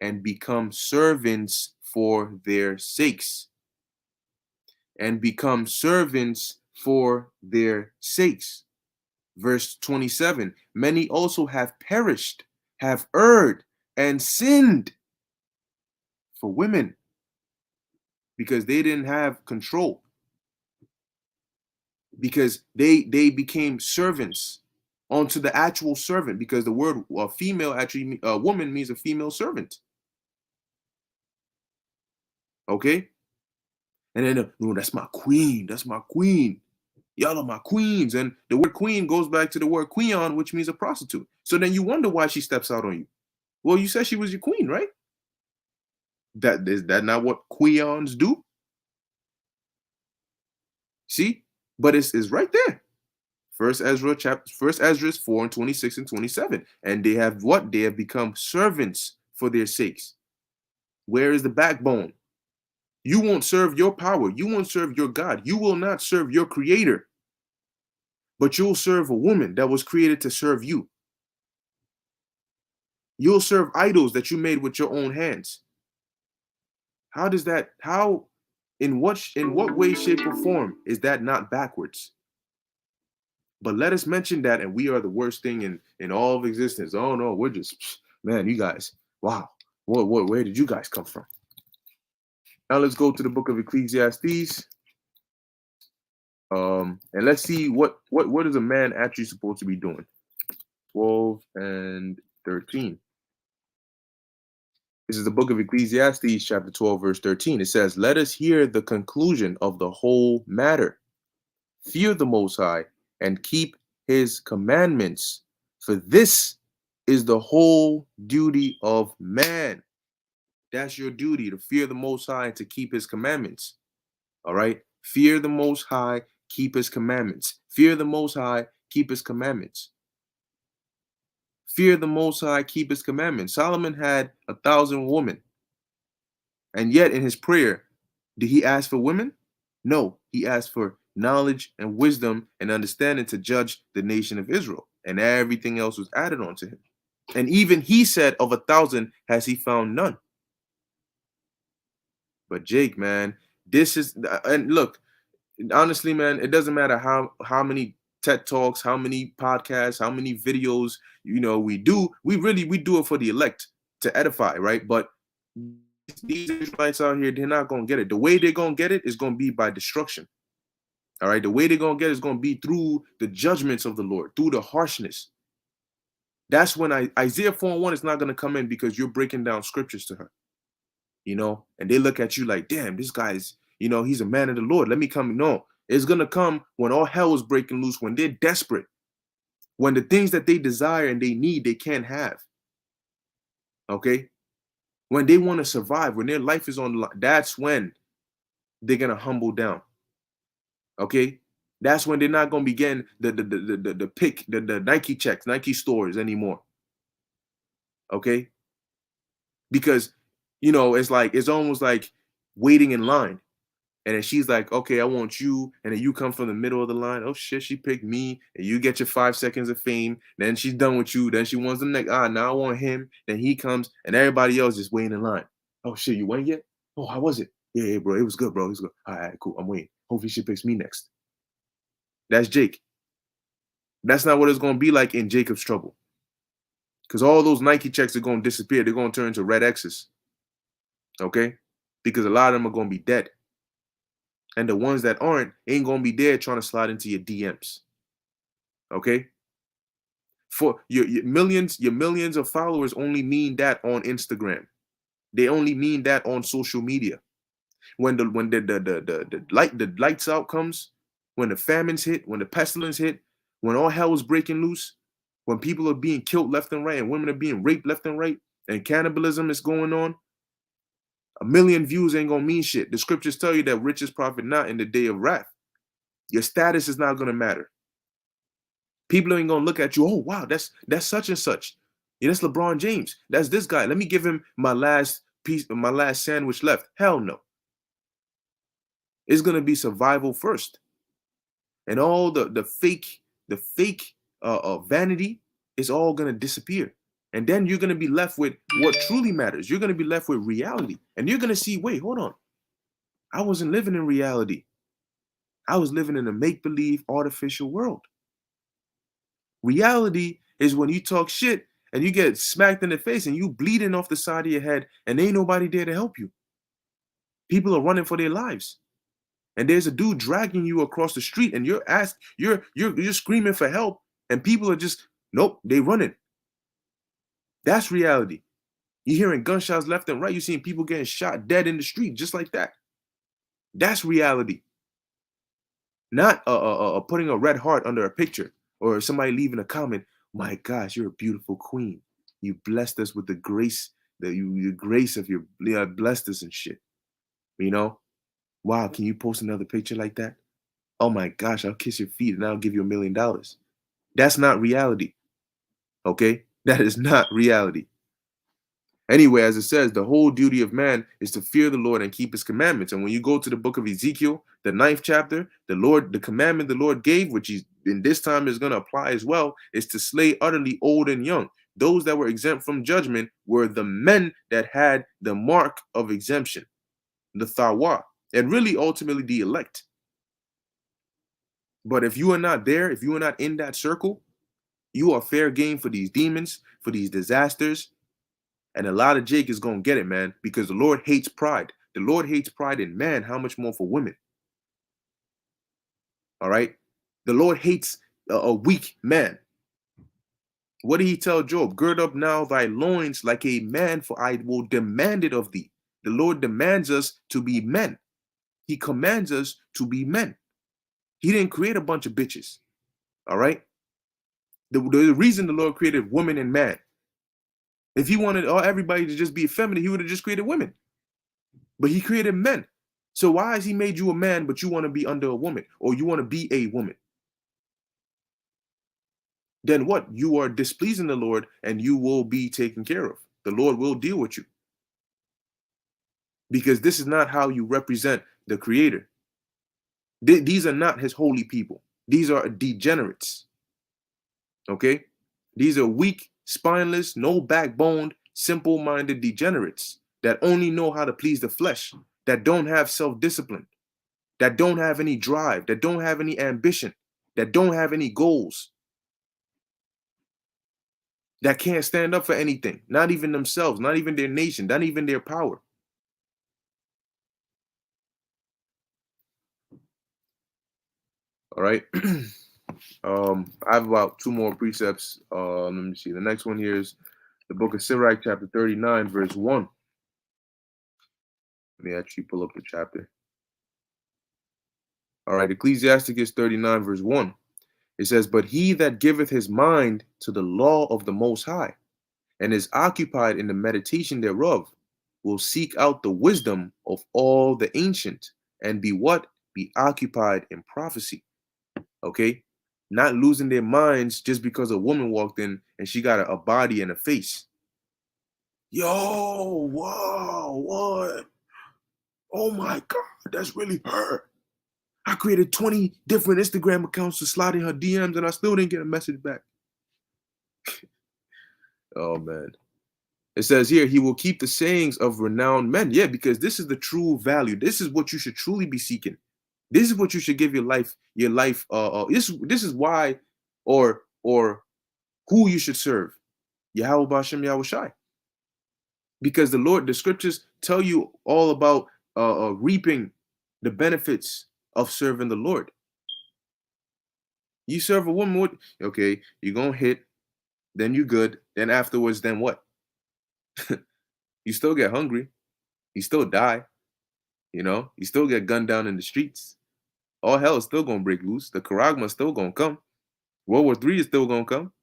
[SPEAKER 1] And become servants for their sakes. And become servants for their sakes. Verse 27, many also have perished, have erred, and sinned for women because they didn't have control. Because they became servants onto the actual servant, because the word female actually, woman means a female servant. Okay? And then, no, that's my queen. That's my queen. Y'all are my queens. And the word queen goes back to the word queon, which means a prostitute. So then you wonder why she steps out on you. Well, you said she was your queen, right? Is that not what queons do? See? But it's right there. First Ezra 4 and 26 and 27. And they have what? They have become servants for their sakes. Where is the backbone? You won't serve your power. You won't serve your God. You will not serve your creator. But you'll serve a woman that was created to serve you. You'll serve idols that you made with your own hands. How does that, in what way, shape, or form is that not backwards? But let us mention that, and we are the worst thing in all of existence. Oh no, we're just, man, you guys, wow. Where did you guys come from? Now let's go to the book of Ecclesiastes. And let's see what is a man actually supposed to be doing. 12 and 13. This is the book of Ecclesiastes, chapter 12, verse 13. It says, let us hear the conclusion of the whole matter. Fear the Most High and keep his commandments, for this is the whole duty of man. That's your duty, to fear the Most High and to keep his commandments. All right? Fear the Most High, keep his commandments. Fear the Most High, keep his commandments. Fear the Most High, keep his commandments. Solomon had 1,000 women. And yet in his prayer, did he ask for women? No, he asked for knowledge and wisdom and understanding to judge the nation of Israel. And everything else was added on to him. And even he said, of 1,000 has he found none. But Jake, man, this is, and look, honestly, man, it doesn't matter how many TED Talks, how many podcasts, how many videos, we do. We do it for the elect to edify, right? But these Israelites out here, they're not going to get it. The way they're going to get it is going to be by destruction. All right? The way they're going to get it is going to be through the judgments of the Lord, through the harshness. That's when Isaiah 4:1 is not going to come in, because you're breaking down scriptures to her. And they look at you like, damn, this guy's, he's a man of the Lord. Let me come. No, it's going to come when all hell is breaking loose, when they're desperate, when the things that they desire and they need, they can't have. Okay? When they want to survive, when their life is on the line, that's when they're going to humble down. Okay? That's when they're not going to be getting the Nike checks, Nike stores anymore. Okay? Because it's almost like waiting in line. And then she's like, okay, I want you. And then you come from the middle of the line. Oh shit, she picked me. And you get your 5 seconds of fame. Then she's done with you. Then she wants the next. Now I want him. Then he comes and everybody else is waiting in line. Oh shit, you went yet? Oh, how was it? Yeah, bro. It was good, bro. It was good. All right, cool. I'm waiting. Hopefully she picks me next. That's Jake. That's not what it's going to be like in Jacob's trouble. Because all those Nike checks are going to disappear. They're going to turn into red X's. Okay? Because a lot of them are going to be dead. And the ones that aren't ain't going to be there trying to slide into your DMs. Okay? For your millions of followers only mean that on Instagram. They only mean that on social media. When the lights out comes, when the famines hit, when the pestilence hit, when all hell is breaking loose, when people are being killed left and right and women are being raped left and right and cannibalism is going on, 1 million views ain't gonna mean shit. The scriptures tell you that riches profit not in the day of wrath. Your status is not gonna matter. People ain't gonna look at you, oh wow, that's such and such. Yeah, that's LeBron James. That's this guy. Let me give him my last piece, my last sandwich left. Hell no. It's gonna be survival first, and all the fake vanity is all gonna disappear, and then you're gonna be left with what truly matters. You're gonna be left with reality, and you're gonna see. Wait, hold on. I wasn't living in reality. I was living in a make-believe artificial world. Reality is when you talk shit and you get smacked in the face and you bleeding off the side of your head and ain't nobody there to help you. People are running for their lives. And there's a dude dragging you across the street and you're screaming for help and people are just, nope, they running. That's reality. You're hearing gunshots left and right. You're seeing people getting shot dead in the street just like that. That's reality. Not putting a red heart under a picture or somebody leaving a comment. My gosh, you're a beautiful queen. You blessed us with the grace the grace of your blessed us and shit. You know, wow. Can you post another picture like that? Oh my gosh, I'll kiss your feet and I'll give you $1 million. That's not reality. Okay, that is not reality. Anyway, as it says, the whole duty of man is to fear the Lord and keep his commandments. And when you go to the book of Ezekiel, the 9th chapter, the commandment the Lord gave, which he's in this time is going to apply as well, is to slay utterly old and young. Those that were exempt from judgment were the men that had the mark of exemption, the Thawa, and really ultimately the elect. But if you are not there, if you are not in that circle, you are fair game for these demons, for these disasters. And a lot of Jake is going to get it, man, because the Lord hates pride. The Lord hates pride in man. How much more for women? All right. The Lord hates a weak man. What did he tell Job? Gird up now thy loins like a man, for I will demand it of thee. The Lord demands us to be men. He commands us to be men. He didn't create a bunch of bitches. All right. The reason the Lord created woman and man. If he wanted everybody to just be effeminate, he would have just created women. But he created men. So why has he made you a man, but you want to be under a woman, or you want to be a woman? Then what? You are displeasing the Lord and you will be taken care of. The Lord will deal with you. Because this is not how you represent the Creator. These are not his holy people. These are degenerates. Okay? These are weak, spineless, no backbone, simple-minded degenerates that only know how to please the flesh, that don't have self-discipline, that don't have any drive, that don't have any ambition, that don't have any goals, that can't stand up for anything, not even themselves, not even their nation, not even their power. All right. I have about 2 more precepts. Let me see. The next one here is the book of Sirach, chapter 39, verse 1. Let me actually pull up the chapter. All right, Ecclesiasticus 39, verse 1. It says, but he that giveth his mind to the law of the Most High, and is occupied in the meditation thereof, will seek out the wisdom of all the ancient, and be what? Be occupied in prophecy. Okay? Not losing their minds just because a woman walked in and she got a body and a face. Yo, wow, what? Oh my God, that's really her. I created 20 different Instagram accounts to slide in her DMs and I still didn't get a message back. Oh man. It says here, he will keep the sayings of renowned men. Yeah, because this is the true value. This is what you should truly be seeking. This is what you should give your life. This is why, or who you should serve. Yahweh Bashem Yahweh Shai. Because the scriptures tell you all about reaping the benefits of serving the Lord. You serve a woman, okay, you're going to hit, then you're good. Then afterwards, then what? You still get hungry. You still die. You know, you still get gunned down in the streets. All hell is still going to break loose. The Charagma is still going to come. World War III is still going to come.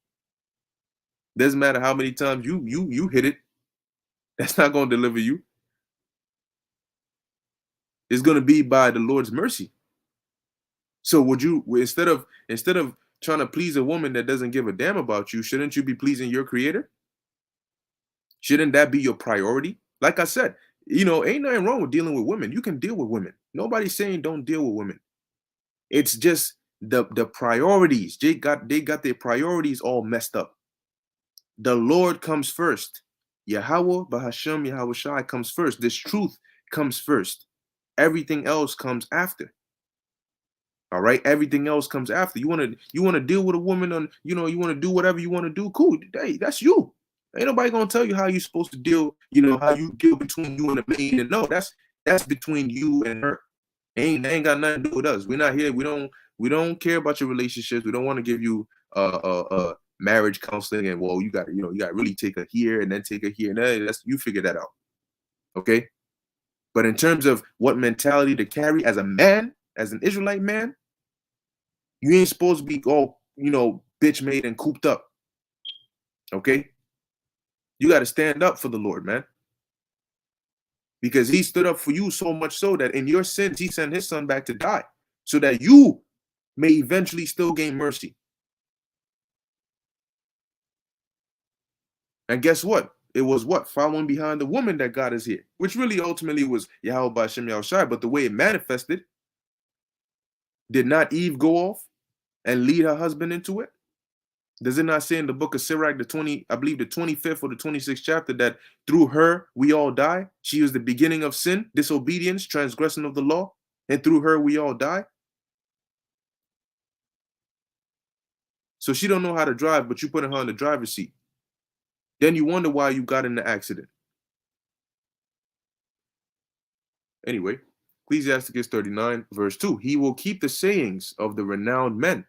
[SPEAKER 1] Doesn't matter how many times you hit it. That's not going to deliver you. It's going to be by the Lord's mercy. So would you, instead of trying to please a woman that doesn't give a damn about you, shouldn't you be pleasing your Creator? Shouldn't that be your priority? Like I said, ain't nothing wrong with dealing with women. You can deal with women. Nobody's saying don't deal with women. It's just the priorities. They got their priorities all messed up. The Lord comes first. Yahweh Bahashem Yahweh Shai comes first. This truth comes first. Everything else comes after. All right, everything else comes after. You wanna deal with a woman on, you want to do whatever you want to do. Cool. Hey, that's you. Ain't nobody gonna tell you how you're supposed to deal. How you deal between you and the maid. And no, that's between you and her. Ain't got nothing to do with us. We're not here. We don't care about your relationships. We don't want to give you marriage counseling. And well, you got to really take her here and then take her here. And that's, you figure that out. Okay. But in terms of what mentality to carry as a man, as an Israelite man, you ain't supposed to be all, bitch made and cooped up. Okay? You got to stand up for the Lord, man. Because he stood up for you so much so that in your sins, he sent his son back to die so that you may eventually still gain mercy. And guess what? It was what? Following behind the woman that got us here, which really ultimately was Yahweh B'Shem Yahushai. But the way it manifested, did not Eve go off and lead her husband into it? Does it not say in the book of Sirach, the 25th or the 26th chapter, that through her we all die? She was the beginning of sin, disobedience, transgression of the law, and through her we all die. So she don't know how to drive, but you put her in the driver's seat. Then you wonder why you got in the accident. Anyway, Ecclesiasticus 39, verse 2. He will keep the sayings of the renowned men,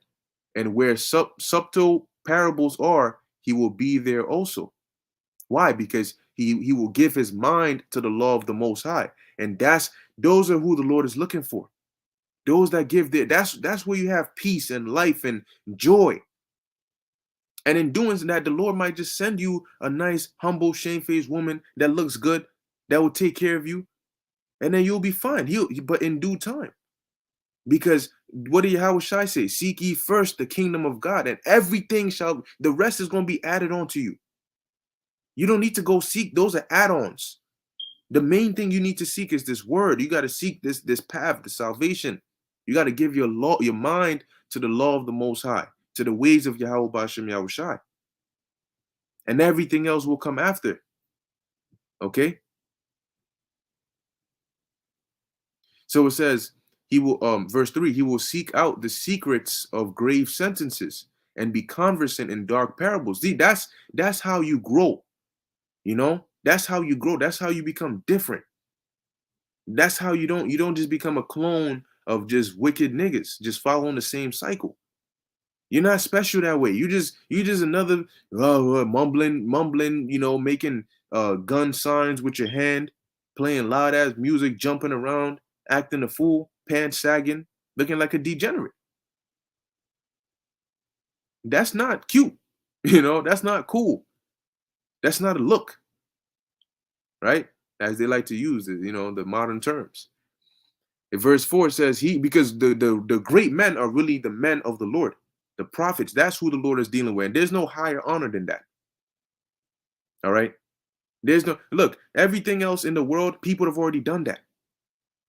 [SPEAKER 1] and where subtle parables are, he will be there also. Why? Because he will give his mind to the law of the Most High. And those are who the Lord is looking for. Those that give that's where you have peace and life and joy. And in doing that, the Lord might just send you a nice, humble, shamefaced woman that looks good, that will take care of you, and then you'll be fine. But in due time. Because what did Yahweh Shai say? Seek ye first the kingdom of God, and the rest is going to be added on to you. You don't need to go seek. Those are add-ons. The main thing you need to seek is this word. You got to seek this path, the salvation. You got to give your mind to the law of the Most High, to the ways of Yahweh B'Shem Yahweh Shai. And everything else will come after. Okay? So it says, he will, verse 3, he will seek out the secrets of grave sentences and be conversant in dark parables. See, that's how you grow. That's how you grow. That's how you become different. That's how you don't just become a clone of just wicked niggas, just following the same cycle. You're not special that way. You just another mumbling, making gun signs with your hand, playing loud ass music, jumping around, acting a fool, pants sagging, looking like a degenerate. That's not cute. That's not cool. That's not a look. Right? As they like to use it, the modern terms. In verse 4 says because the great men are really the men of the Lord, the prophets. That's who the Lord is dealing with. And there's no higher honor than that. All right. Look, everything else in the world, people have already done that.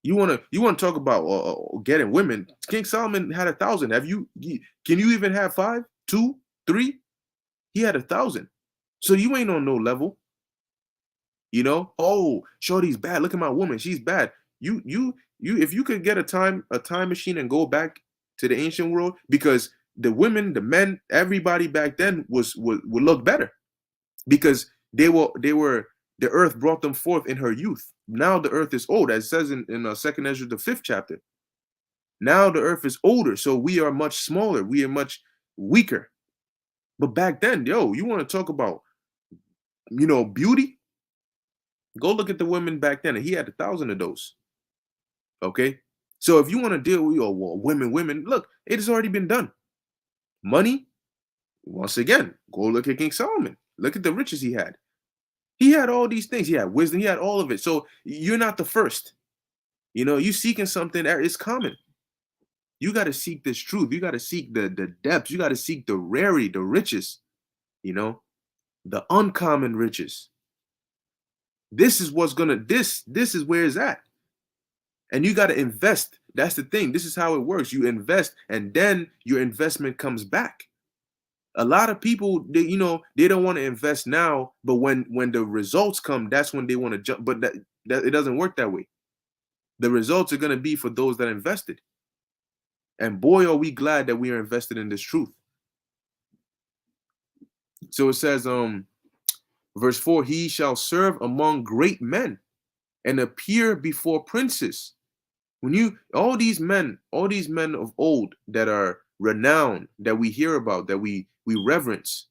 [SPEAKER 1] You want to talk about getting women? King Solomon had 1,000. Can you even have 5, 2, 3? He had 1,000. So you ain't on no level. Oh, shorty's bad. Look at my woman. She's bad. You if you could get a time machine and go back to the ancient world, because the women, the men, everybody back then would look better, because they were the earth brought them forth in her youth. Now the earth is old, as it says in 2nd Ezra, the 5th chapter. Now the earth is older, so we are much smaller. We are much weaker. But back then, you want to talk about beauty? Go look at the women back then, and he had 1,000 of those. Okay? So if you want to deal with women, look, it has already been done. Money, once again, go look at King Solomon. Look at the riches he had. He had all these things. He had wisdom. He had all of it. So you're not the first. You seeking something that is common. You got to seek this truth. You got to seek the depths. You got to seek the rarity, the riches, the uncommon riches. This is what's gonna, this is where it's at. And you got to invest. That's the thing. This is how it works. You invest, and then your investment comes back. A lot of people, they, you know, they don't want to invest now, but when the results come, that's when they want to jump. But that it doesn't work that way. The results are going to be for those that invested. And boy, are we glad that we are invested in this truth. So it says, verse 4, he shall serve among great men and appear before princes. When you, all these men of old that are renowned, that we hear about, that we reverence,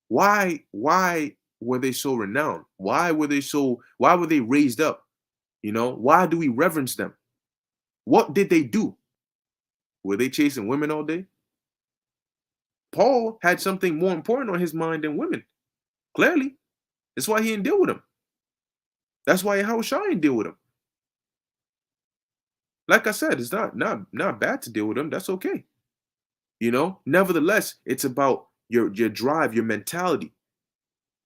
[SPEAKER 1] why were they so renowned? Why were they raised up? You know, why do we reverence them? What did they do? Were they chasing women all day? Paul had something more important on his mind than women. Clearly. That's why he didn't deal with them. That's why Yahushua didn't deal with them. Like I said, it's not bad to deal with them. That's okay. You know, nevertheless, it's about your drive, your mentality.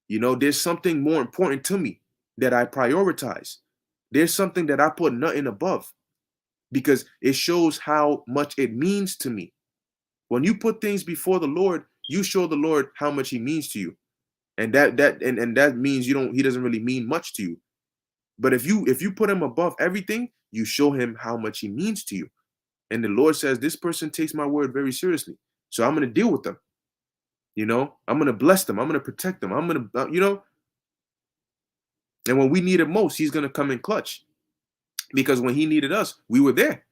[SPEAKER 1] You know, there's something more important to me that I prioritize. There's something that I put nothing above, because it shows how much it means to me. When you put things before the Lord, you show the Lord how much he means to you. And that means he doesn't really mean much to you. But if you put him above everything, you show him how much he means to you. And the Lord says, this person takes my word very seriously. So I'm going to deal with them. You know, I'm going to bless them. I'm going to protect them. I'm going to, you know, and when we need it most, he's going to come in clutch, because when he needed us, we were there.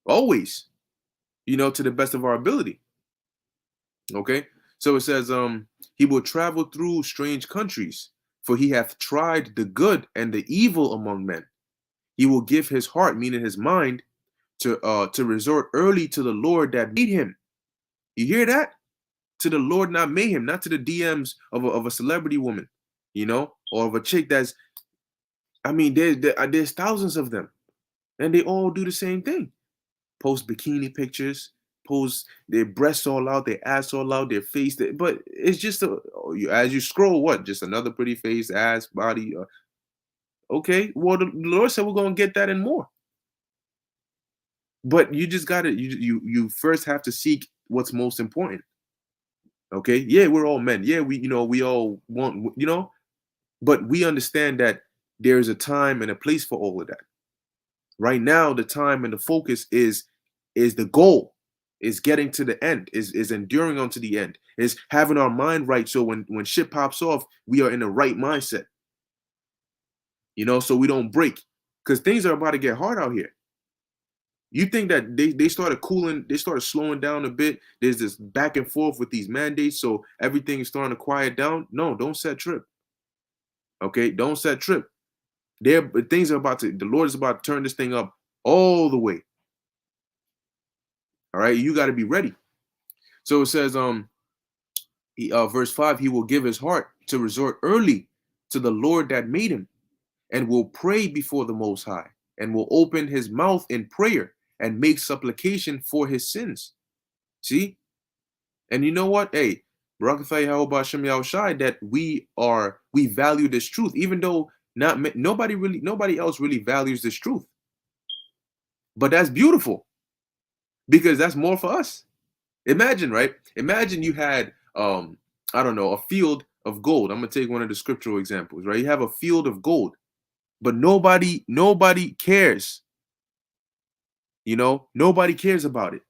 [SPEAKER 1] Always, you know, to the best of our ability. Okay. So it says, he will travel through strange countries, for he hath tried the good and the evil among men. He will give his heart, meaning his mind, to resort early to the Lord that made him. You hear that? To the Lord not made him, not to the DMs of a celebrity woman, you know, or of a chick that's, I mean, there's thousands of them, and they all do the same thing. Post bikini pictures, post their breasts all out, their ass all out, their face. But it's just, as you scroll, what? Just another pretty face, ass, body. Okay, well, the Lord said we're going to get that and more. But you just got to, you first have to seek what's most important. Okay, yeah, we're all men. Yeah, we all want, you know, but we understand that there's a time and a place for all of that. Right now, the time and the focus is the goal, is getting to the end, is enduring unto the end, is having our mind right. So when shit pops off, we are in the right mindset. You know, so we don't break, because things are about to get hard out here. You think that they started cooling, they started slowing down a bit. There's this back and forth with these mandates, so everything is starting to quiet down. No, don't set trip. Okay, don't set trip. Things are about to, the Lord is about to turn this thing up all the way. All right, you got to be ready. So it says, verse 5, he will give his heart to resort early to the Lord that made him, and will pray before the Most High, and will open his mouth in prayer and make supplication for his sins. See? And you know what? Hey, that we value this truth, even though nobody else really values this truth. But that's beautiful, because that's more for us. Imagine, right? Imagine you had, I don't know, a field of gold. I'm going to take one of the scriptural examples, right? You have a field of gold, but nobody cares. You know, nobody cares about it.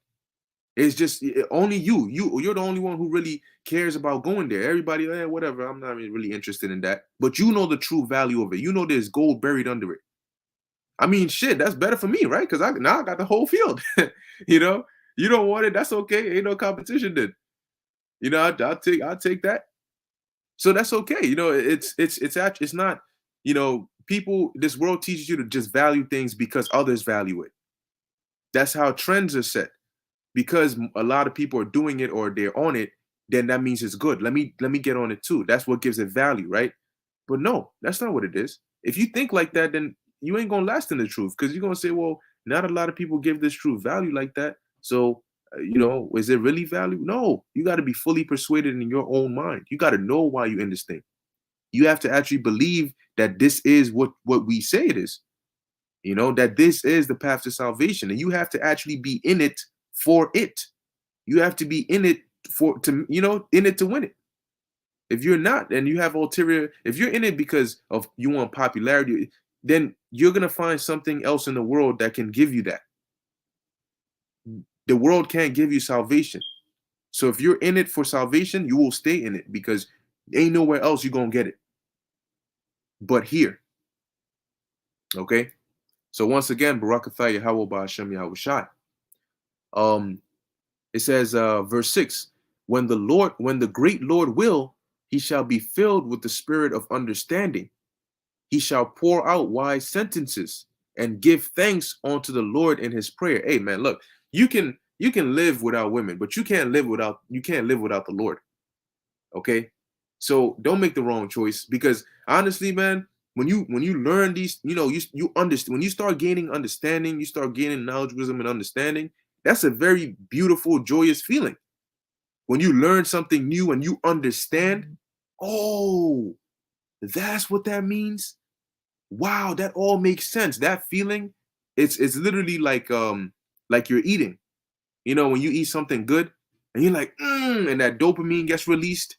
[SPEAKER 1] It's just only you're the only one who really cares about going there. Everybody, whatever, I'm not really interested in that. But you know the true value of it. You know there's gold buried under it. I mean, shit, that's better for me, right? Because now I got the whole field. You know, you don't want it, that's okay. Ain't no competition then. You know, I'll take that. So that's okay. You know, it's not, you know, people, this world teaches you to just value things because others value it. That's how trends are set. Because a lot of people are doing it or they're on it, then that means it's good. Let me get on it too. That's what gives it value, right? But no, that's not what it is. If you think like that, then you ain't gonna last in the truth, because you're gonna say, well, not a lot of people give this truth value like that. So, you know, is it really value? No, you got to be fully persuaded in your own mind. You got to know why you're in this thing. You have to actually believe that this is what we say it is. You know, that this is the path to salvation, and you have to actually be in it for it. You have to be in it in it to win it. If you're not, and you have ulterior, if you're in it because of you want popularity, then you're gonna find something else in the world that can give you that. The world can't give you salvation. So if you're in it for salvation, you will stay in it because ain't nowhere else you're gonna get it but here. Okay. So once again, Barakatha Yahweh Ba'Hashem Yahushai. It says, verse 6, when the great Lord will, he shall be filled with the spirit of understanding. He shall pour out wise sentences and give thanks unto the Lord in his prayer. Hey man, look, you can live without women, but you can't live without the Lord. Okay? So don't make the wrong choice, because honestly, man, when you learn these, you understand, when you start gaining understanding, you start gaining knowledge, wisdom, and understanding, that's a very beautiful, joyous feeling. When you learn something new and you understand, oh, that's what that means. Wow, that all makes sense. That feeling, it's literally like you're eating. You know, when you eat something good and you're like, and that dopamine gets released,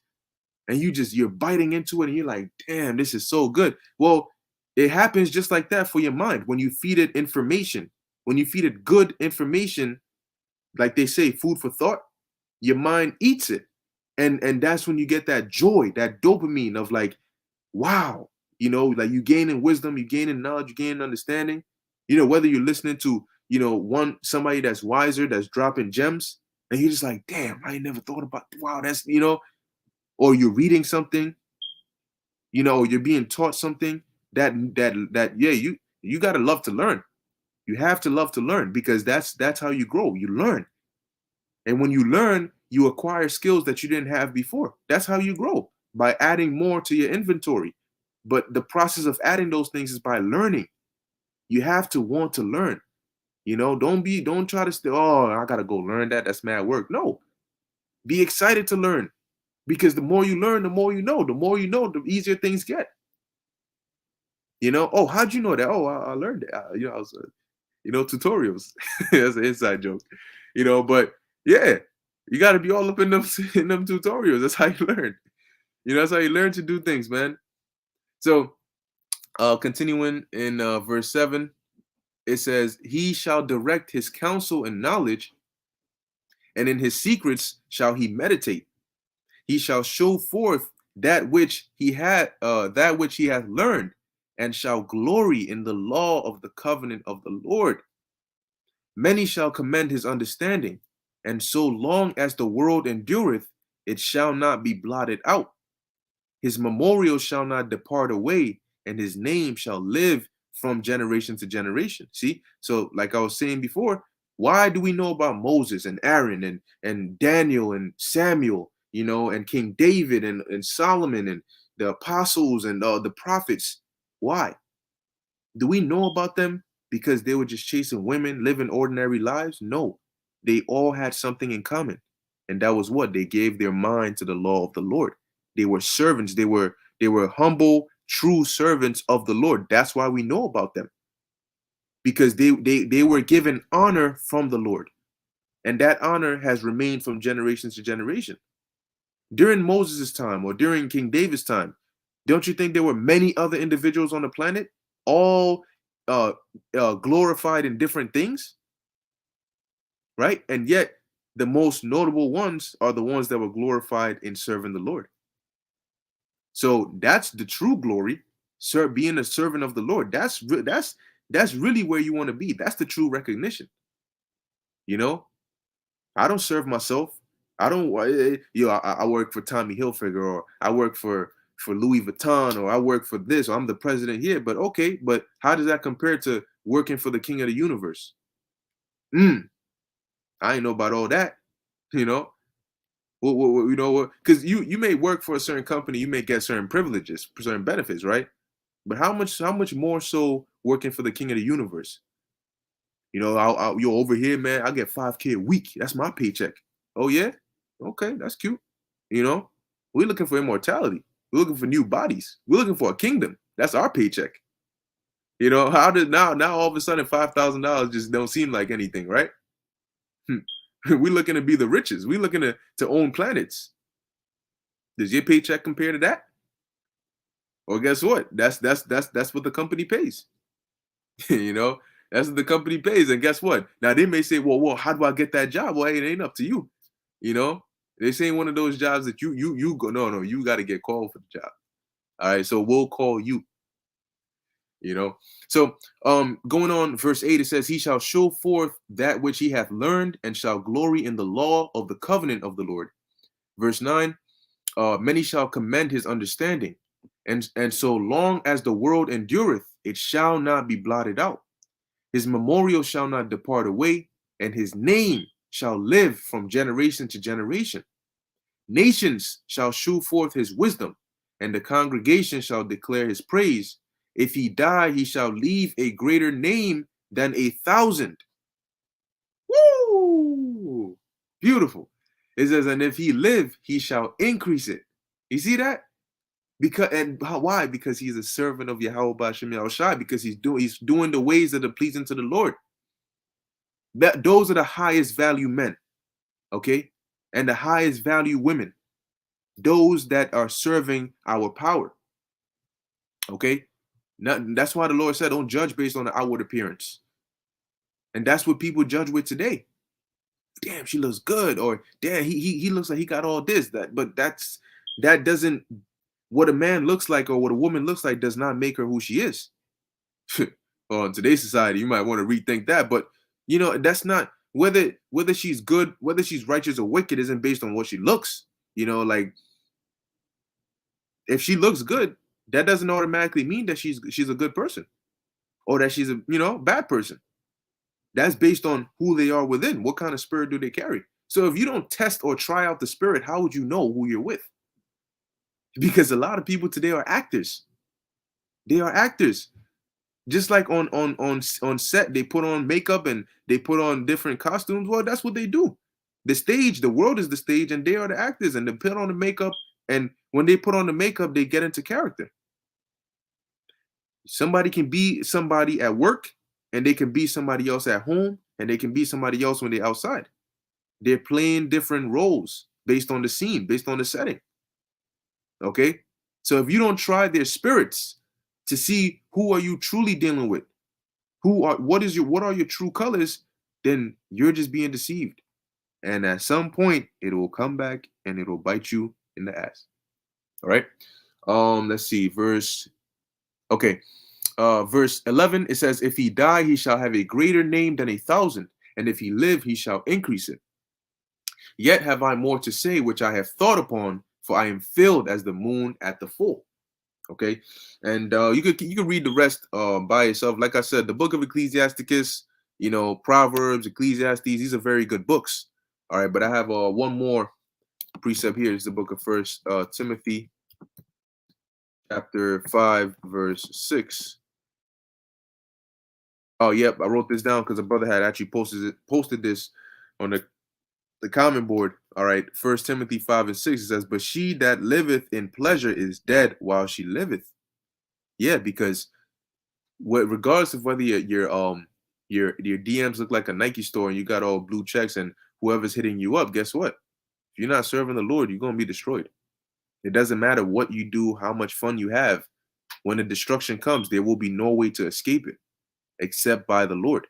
[SPEAKER 1] and you're biting into it and you're like, damn, this is so good. Well, it happens just like that for your mind. When you feed it information, when you feed it good information, like they say, food for thought, your mind eats it. And that's when you get that joy, that dopamine of like, wow, like you gain in wisdom, you gain in knowledge, you gain in understanding. Whether you're listening to, somebody that's wiser, that's dropping gems, and you're just like, damn, I ain't never thought about, wow, that's, or you're reading something, or you're being taught something that yeah, you gotta love to learn. You have to love to learn, because that's how you grow. You learn. And when you learn, you acquire skills that you didn't have before. That's how you grow, by adding more to your inventory. But the process of adding those things is by learning. You have to want to learn. Don't try to say, oh, I gotta go learn that. That's mad work. No. Be excited to learn. Because the more you learn, the more you know. The more you know, the easier things get. Oh, how'd you know that? Oh, I learned it. I was, tutorials. That's an inside joke. But yeah, you got to be all up in them tutorials. That's how you learn. That's how you learn to do things, man. So, continuing in verse 7, it says, he shall direct his counsel in knowledge, and in his secrets shall he meditate. He shall show forth that which he hath learned, and shall glory in the law of the covenant of the Lord. Many shall commend his understanding, and so long as the world endureth, it shall not be blotted out. His memorial shall not depart away, and his name shall live from generation to generation. See? So like I was saying before, why do we know about Moses and Aaron and Daniel and Samuel, and King David and Solomon and the apostles and the prophets? Why? Do we know about them because they were just chasing women, living ordinary lives? No. They all had something in common. And that was what? They gave their mind to the law of the Lord. They were servants. They were humble, true servants of the Lord. That's why we know about them. Because they were given honor from the Lord. And that honor has remained from generation to generation. During Moses' time or during King David's time, don't you think there were many other individuals on the planet, all glorified in different things? Right? And yet, the most notable ones are the ones that were glorified in serving the Lord. So that's the true glory, being a servant of the Lord. That's really where you want to be. That's the true recognition. I don't serve myself. I don't, I work for Tommy Hilfiger, or I work for Louis Vuitton, or I work for this, or I'm the president here. But okay, but how does that compare to working for the King of the universe? I ain't know about all that, Because you may work for a certain company, you may get certain privileges, certain benefits, right? But how much more so working for the King of the universe? You're over here, man. I get $5K a week. That's my paycheck. Oh yeah, okay, that's cute. We're looking for immortality. We're looking for new bodies. We're looking for a kingdom. That's our paycheck. You know, how did now all of a sudden $5,000 just don't seem like anything, right? We're looking to be the richest. We're looking to own planets. Does your paycheck compare to that? Well, guess what? That's what the company pays. You know, that's what the company pays. And guess what? Now they may say, well, how do I get that job? Well, it ain't up to you. You know, this ain't one of those jobs that you go. No, you got to get called for the job. All right, so we'll call you. You know, so going on verse 8, it says, he shall show forth that which he hath learned, and shall glory in the law of the covenant of the Lord. Verse 9, many shall commend his understanding, and so long as the world endureth, it shall not be blotted out. His memorial shall not depart away, and his name shall live from generation to generation. Nations shall shew forth his wisdom, and the congregation shall declare his praise. If he die, he shall leave a greater name than 1,000. Woo! Beautiful. It says, and if he live, he shall increase it. You see that? Why? Because he's a servant of Yahweh B'Shem Yahushai, because he's doing the ways that are pleasing to the Lord. Those are the highest value men, okay? And the highest value women. Those that are serving our power. Okay? That's why the Lord said, don't judge based on the outward appearance. And that's what people judge with today. Damn, she looks good, or damn, he looks like he got all this, that, but that doesn't, what a man looks like or what a woman looks like does not make her who she is. Well, in today's society, you might want to rethink that, but you know, that's not, whether she's good, whether she's righteous or wicked isn't based on what she looks. You know, like, if she looks good, that doesn't automatically mean that she's a good person, or that she's a bad person. That's based on who they are within. What kind of spirit do they carry? So if you don't test or try out the spirit, how would you know who you're with? Because a lot of people today are actors. They are actors. Just like on set, they put on makeup and they put on different costumes. Well, that's what they do. The stage, the world is the stage, and they are the actors, and they put on the makeup. And when they put on the makeup, they get into character. Somebody can be somebody at work, and they can be somebody else at home, and they can be somebody else when they're outside. They're playing different roles based on the scene, based on the setting. Okay? So if you don't try their spirits to see who are you truly dealing with, what are your true colors, then you're just being deceived. And at some point, it will come back and it will bite you in the ass. All right? Let's see, verse 11, it says, if he die, he shall have a greater name than 1,000, and if he live, he shall increase it. Yet have I more to say, which I have thought upon, for I am filled as the moon at the full. Okay, and you can read the rest by yourself. Like I said, the book of Ecclesiasticus, Proverbs, Ecclesiastes, these are very good books. All right, but I have one more precept here. It's the book of First Timothy, chapter 5, verse 6. Oh, yep, I wrote this down because a brother had actually posted this on the comment board. All right, First Timothy 5 and 6, it says, but she that liveth in pleasure is dead while she liveth. Yeah, because regardless of whether your DMs look like a Nike store and you got all blue checks and whoever's hitting you up, guess what? If you're not serving the Lord, you're gonna be destroyed. It doesn't matter what you do, how much fun you have. When the destruction comes, there will be no way to escape it except by the Lord.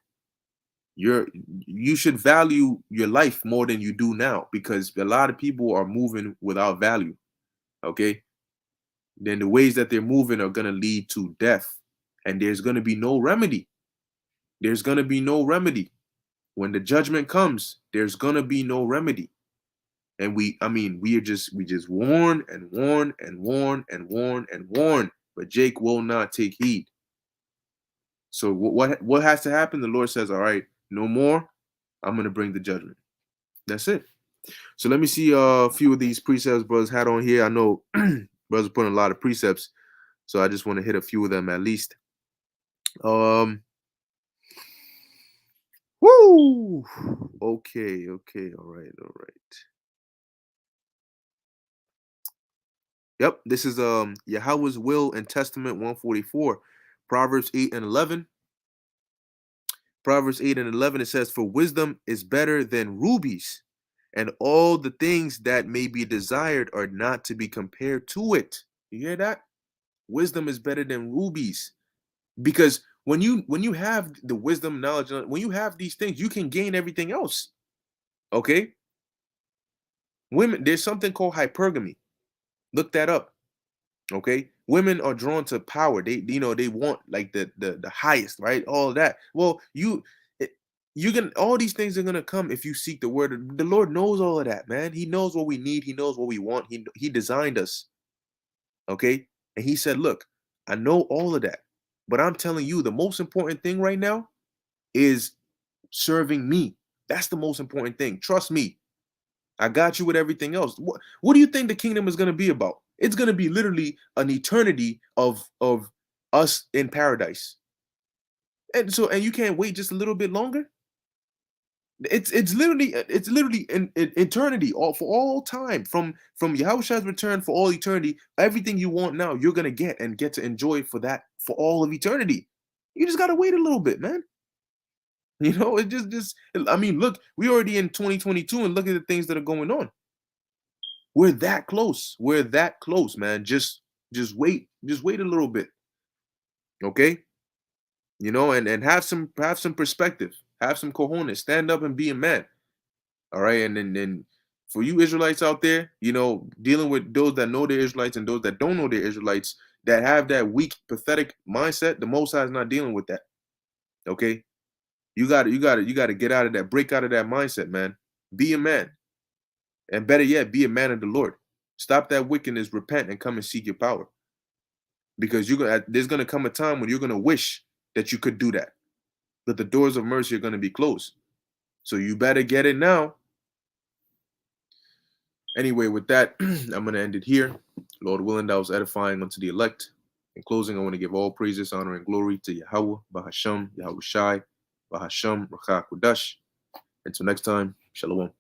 [SPEAKER 1] You should value your life more than you do now, because a lot of people are moving without value. Okay, then the ways that they're moving are going to lead to death, and there's going to be no remedy. There's going to be no remedy. When the judgment comes, there's going to be no remedy. And we just warn and warn and warn and warn and warn, but Jake will not take heed. So what has to happen? The Lord says, all right, no more. I'm going to bring the judgment. That's it. So let me see a few of these precepts brothers had on here. I know brothers putting a lot of precepts, so I just want to hit a few of them at least. Woo! Okay, all right. Yep, this is Yahweh's will and testament 144, Proverbs 8 and 11. Proverbs 8 and 11, it says, "For wisdom is better than rubies, and all the things that may be desired are not to be compared to it." You hear that? Wisdom is better than rubies. Because when you have the wisdom, knowledge, when you have these things, you can gain everything else. Okay? Women, there's something called hypergamy. Look that up. Okay, women are drawn to power. They want like the highest, right? All of that. Well, you can, all these things are gonna come if you seek the word. The Lord knows all of that, man. He knows what we need. He knows what we want. He designed us. Okay, and he said, "Look, I know all of that, but I'm telling you, the most important thing right now is serving me. That's the most important thing. Trust me. I got you with everything else. What do you think the kingdom is going to be about? It's going to be literally an eternity of us in paradise. And you can't wait just a little bit longer? It's literally an eternity, all for all time, from Yahushua's return for all eternity. Everything you want now, you're going to get and get to enjoy for that for all of eternity. You just got to wait a little bit, man. You know, it just I mean, look, we already in 2022 and look at the things that are going on. We're that close. We're that close, man. Just wait. Just wait a little bit. Okay? You know, and have some perspective. Have some cojones. Stand up and be a man. All right. And then for you Israelites out there, you know, dealing with those that know they're Israelites and those that don't know they're Israelites, that have that weak, pathetic mindset, the Most High is not dealing with that. Okay? You gotta get out of that, break out of that mindset, man. Be a man. And better yet, be a man of the Lord. Stop that wickedness, repent, and come and seek your power. Because there's gonna come a time when you're gonna wish that you could do that. But the doors of mercy are gonna be closed. So you better get it now. Anyway, with that, I'm gonna end it here. Lord willing, that was edifying unto the elect. In closing, I want to give all praises, honor, and glory to Yahweh, Bahasham, Yahweh Shai, Bahasham, Rakha Kudash. Until next time, Shalom.